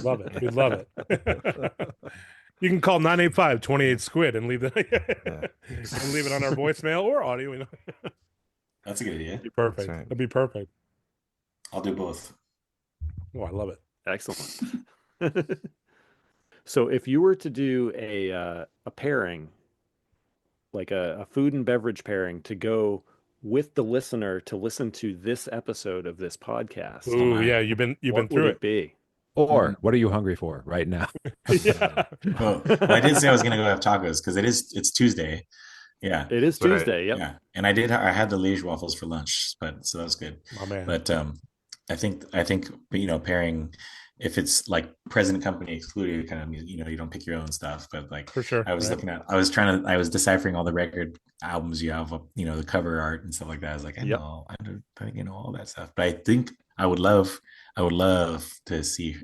Love it. We love it. You can call 985-28 squid and leave and leave it on our voicemail or audio. That's a good idea. Be perfect. Right. That'd be perfect. I'll do both. Oh, I love it. Excellent. So if you were to do a pairing, like a food and beverage pairing to go with the listener to listen to this episode of this podcast. Ooh, yeah, you've been through it. Be or what are you hungry for right now? Yeah. Well, I did say I was going to go have tacos because it's Tuesday. Yeah, it is Tuesday. Yep. Yeah, and I had the Liège waffles for lunch, so that was good. Oh man. But I think pairing, if it's like present company excluded, kind of you don't pick your own stuff, but like for sure. I was I was deciphering all the record albums you have, the cover art and stuff like that. I was like, I know all that stuff, but I think I would love to see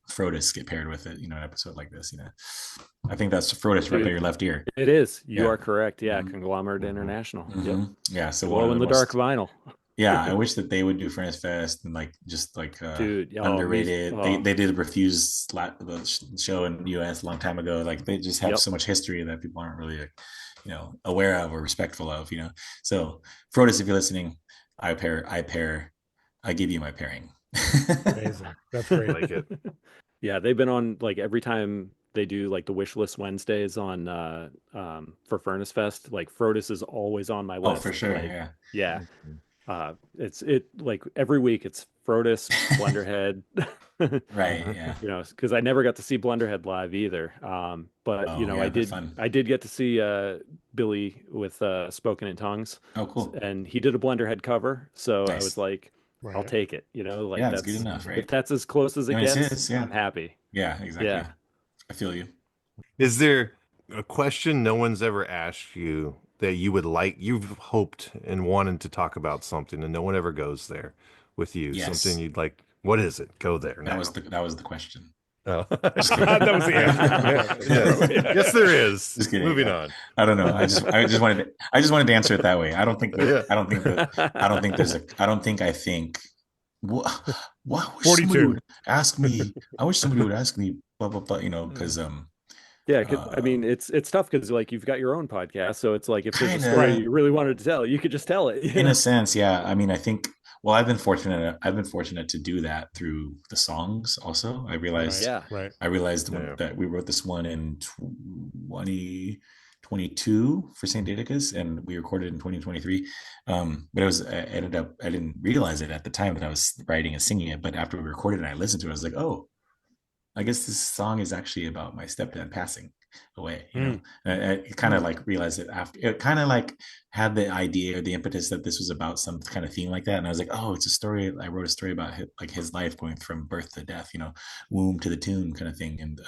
Frodis get paired with it, an episode like this. I think that's Frodis right by your left ear. It is. You are correct. Yeah, Conglomerate International. Mm-hmm. Yep. Yeah, so glow in the dark vinyl. Yeah, I wish that they would do Furnace Fest and underrated. They did Refuse the show in the US a long time ago. Like they just have so much history that people aren't really aware of or respectful of. So Frodis, if you're listening, I give you my pairing. Amazing. That's great. Like it. Yeah, they've been on like every time they do like the wish list Wednesdays on for Furnace Fest. Like Frodis is always on my list. Oh, for sure. Like, yeah. It's like every week it's Frodis, Blunderhead. Right. Yeah. Because I never got to see Blunderhead live either. But I did get to see Billy with Spoken in Tongues. Oh, cool. And he did a Blunderhead cover. So nice. I was like, I'll take it. That's good enough, right? If that's as close as it gets, I'm happy. Yeah, exactly. Yeah. I feel you. Is there a question no one's ever asked you that you've hoped and wanted to talk about something and no one ever goes there with you? Yes. Something you'd like, what is it? Go there now. That was the question. Oh. That was the answer. Yes, there is. Just kidding. Moving on. I don't know. I just wanted to answer it that way. I think why wish 42 somebody would ask me. I wish somebody would ask me blah blah blah, because yeah, I mean, it's tough because like you've got your own podcast, so it's like if there's a story you really wanted to tell, you could just tell it. In a sense, yeah. I mean, I think. Well, I've been fortunate to do that through the songs. Also, I realized. Right. I realized that we wrote this one in 2022 for Saint Didicus, and we recorded in 2023. But I didn't realize it at the time that I was writing and singing it. But after we recorded and I listened to it, I was like, oh, I guess this song is actually about my stepdad passing away. And I kind of like realized it after. It kind of like had the idea or the impetus that this was about some kind of theme like that, and I was like, oh, it's a story. I wrote a story about his life going from birth to death, womb to the tomb kind of thing. And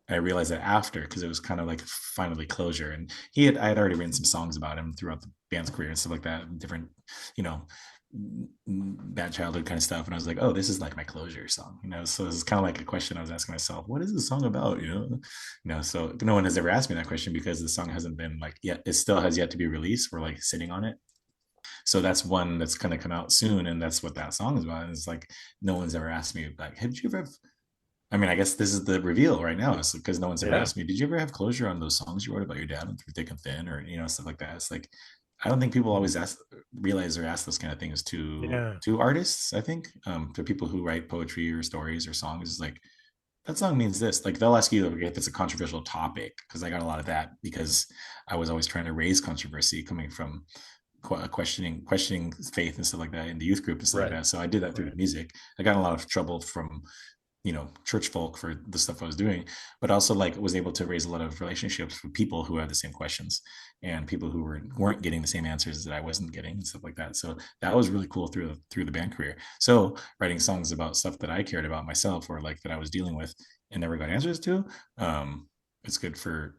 I realized that after, because it was kind of like finally closure. And I had already written some songs about him throughout the band's career and stuff like that, different, bad childhood kind of stuff. And I was like, oh, this is like my closure song, so it's kind of like a question I was asking myself, what is the song about? So no one has ever asked me that question because the song hasn't been like yet. It still has yet to be released. We're like sitting on it. So that's one that's going to come out soon. And that's what that song is about. And it's like, no one's ever asked me like, did you ever I mean, I guess this is the reveal right now, because no one's ever asked me, did you ever have closure on those songs you wrote about your dad and Through Thick and Thin, or stuff like that? It's like, I don't think people always realize or ask those kind of things to artists. I think to people who write poetry or stories or songs, is like, that song means this. Like, they'll ask you if it's a controversial topic, because I got a lot of that because I was always trying to raise controversy coming from questioning faith and stuff like that in the youth group and stuff like that. So I did that through the music. I got in a lot of trouble from church folk for the stuff I was doing, but also like was able to raise a lot of relationships with people who had the same questions and people who weren't getting the same answers that I wasn't getting and stuff like that. So that was really cool through the band career. So writing songs about stuff that I cared about myself, or like that I was dealing with and never got answers to, it's good for,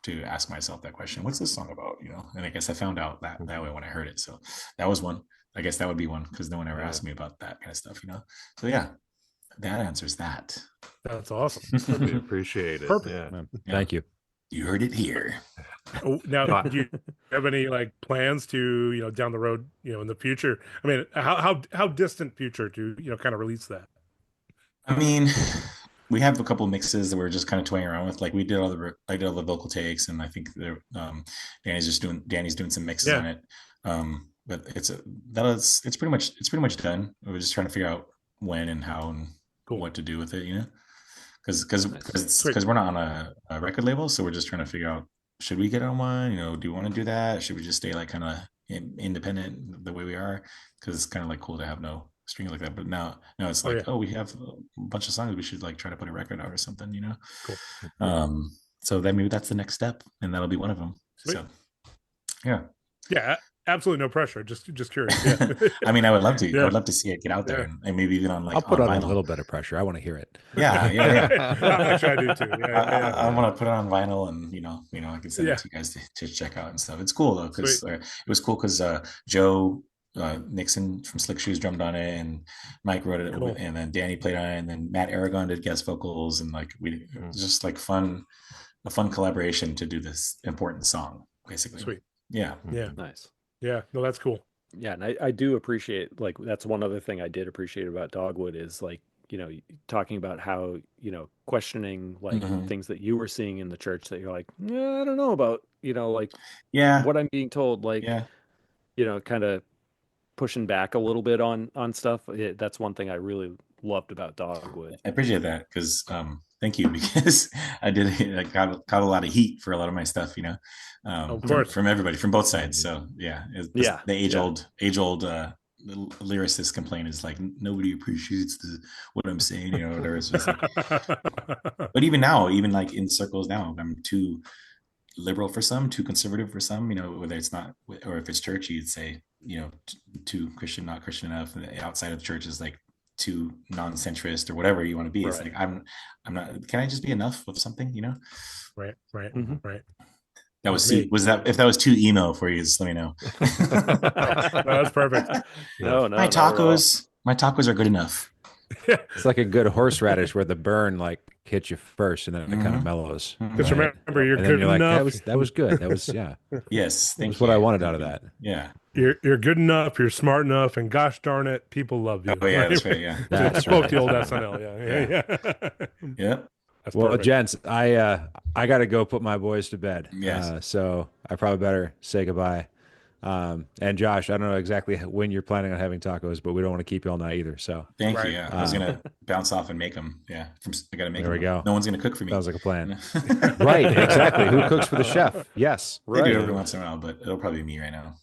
to ask myself that question. What's this song about? And I guess I found out that way when I heard it. So that was one. I guess that would be one, because no one ever asked me about that kind of stuff, So yeah, that answers that. That's awesome. We appreciate it. Perfect. Yeah. Thank you. You heard it here. Oh, now, do you have any like plans to, down the road, in the future? I mean, how distant future to, kind of release that? I mean, we have a couple of mixes that we're just kind of toying around with. Like I did all the vocal takes, and I think Danny's doing some mixes on it. But it's pretty much done. We're just trying to figure out when and how and what to do with it, because we're not on a record label, so we're just trying to figure out, should we get on one? Do you want to do that? Should we just stay like kind of independent the way we are? Because it's kind of like cool to have no string like that. But now it's like, we have a bunch of songs, we should like try to put a record out or something, Cool. So then maybe that's the next step, and that'll be one of them. Sweet. So yeah, absolutely no pressure, just curious. Yeah. I mean, I would love to. I would love to see it get out there, and maybe even on like. I'll put on vinyl. a little bit of pressure. I want to hear it. Yeah. Actually, I do too. I want to put it on vinyl, and I can send it to you guys to check out and stuff. It's cool though, because it was cool because Joe Nixon from Slick Shoes drummed on it, and Mike wrote it, and then Danny played on it, and then Matt Aragon did guest vocals, and like it was just like a fun collaboration to do this important song, basically. Sweet. Yeah. Nice. Yeah, no, that's cool. Yeah, and I do appreciate, like, that's one other thing I did appreciate about Dogwood is, like, talking about how, questioning, like, things that you were seeing in the church that you're like, I don't know about, like, what I'm being told, like, kind of pushing back a little bit on stuff. That's one thing I really loved about Dogwood. I appreciate that, because thank you, because I got a lot of heat for a lot of my stuff, of course, from everybody, from both sides. So the age old lyricist complaint is like, nobody appreciates what I'm saying, whatever. It's just like, but even now, even like in circles now, I'm too liberal for some, too conservative for some, whether it's not, or if it's churchy, you'd say, too Christian, not Christian enough. And outside of the church is like too non-centrist or whatever you want to be. Right. It's like, I'm not, can I just be enough of something, Right. That was if that was too emo for you, just let me know. No, that's perfect. No, my tacos are good enough. It's like a good horseradish where the burn like hits you first, and then it kind of mellows. Just remember, you're good enough. Like, that was good. That was Yes, that's what I wanted out of that. Yeah. You're good enough. You're smart enough, and gosh darn it, people love you. Oh yeah, that's right. Yeah, that's spoke right. the old SNL. Yeah. Well, perfect. Gents, I got to go put my boys to bed. Yes. So I probably better say goodbye. And Josh, I don't know exactly when you're planning on having tacos, but we don't want to keep you all night either. So thank you. Yeah, I was gonna bounce off and make them. Yeah, I gotta make them. There we go. No one's gonna cook for me. Sounds like a plan. Right, exactly. Who cooks for the chef? Yes, right. They do every once in a while, but it'll probably be me right now.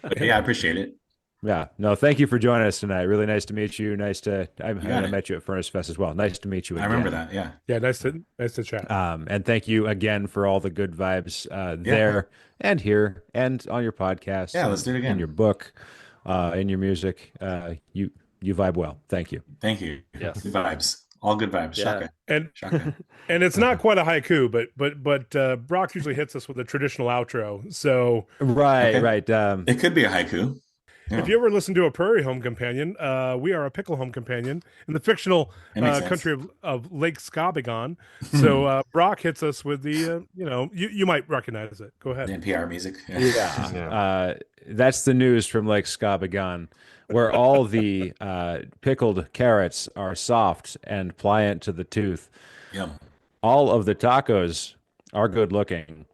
But I appreciate it. Yeah. No, thank you for joining us tonight. Really nice to meet you. I met you at Furnace Fest as well. Nice to meet you again. I remember that. Yeah. Yeah. Nice to chat. And thank you again for all the good vibes there and here and on your podcast. Yeah, let's do it again. In your book, in your music. You vibe well. Thank you. Thank you. Yes. Good vibes. All good vibes. Yeah. Shaka. And it's not quite a haiku, but Brock usually hits us with a traditional outro. So right. It could be a haiku. Yeah. If you ever listen to a Prairie Home Companion, we are a Pickle Home Companion in the fictional country of Lake Scabagon. So Brock hits us with the, you might recognize it. Go ahead. The NPR music. Yeah. That's the news from Lake Scabagon, where all the pickled carrots are soft and pliant to the tooth. Yum. All of the tacos are good looking,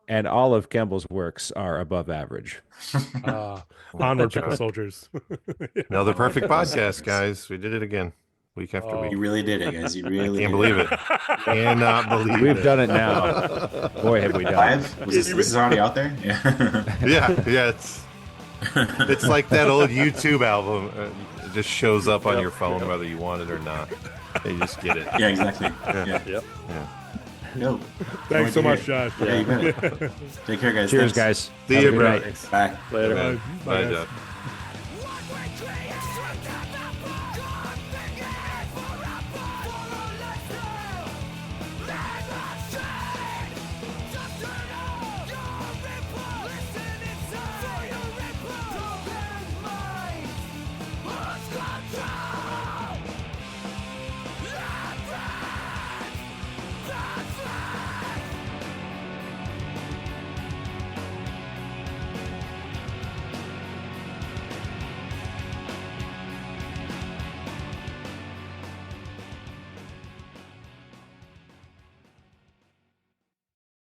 and all of Kemble's works are above average. Onward, Pickle Soldiers. No, the perfect podcast, guys. We did it again, week after week. You really did it, guys. You really can't believe it. Cannot believe We've it. done it now. Boy, have we done Live? it. This is already out there? Yeah. Yeah. It's like that old YouTube album. It just shows up on your phone whether you want it or not. You just get it. Yeah, exactly. Yep. Yo, Thanks so much, Josh. Yeah, you bet. Take care, guys. Cheers, Thanks. guys. See Have you, a good bro. night. Bye. Later. Bye, Bye, guys. Josh.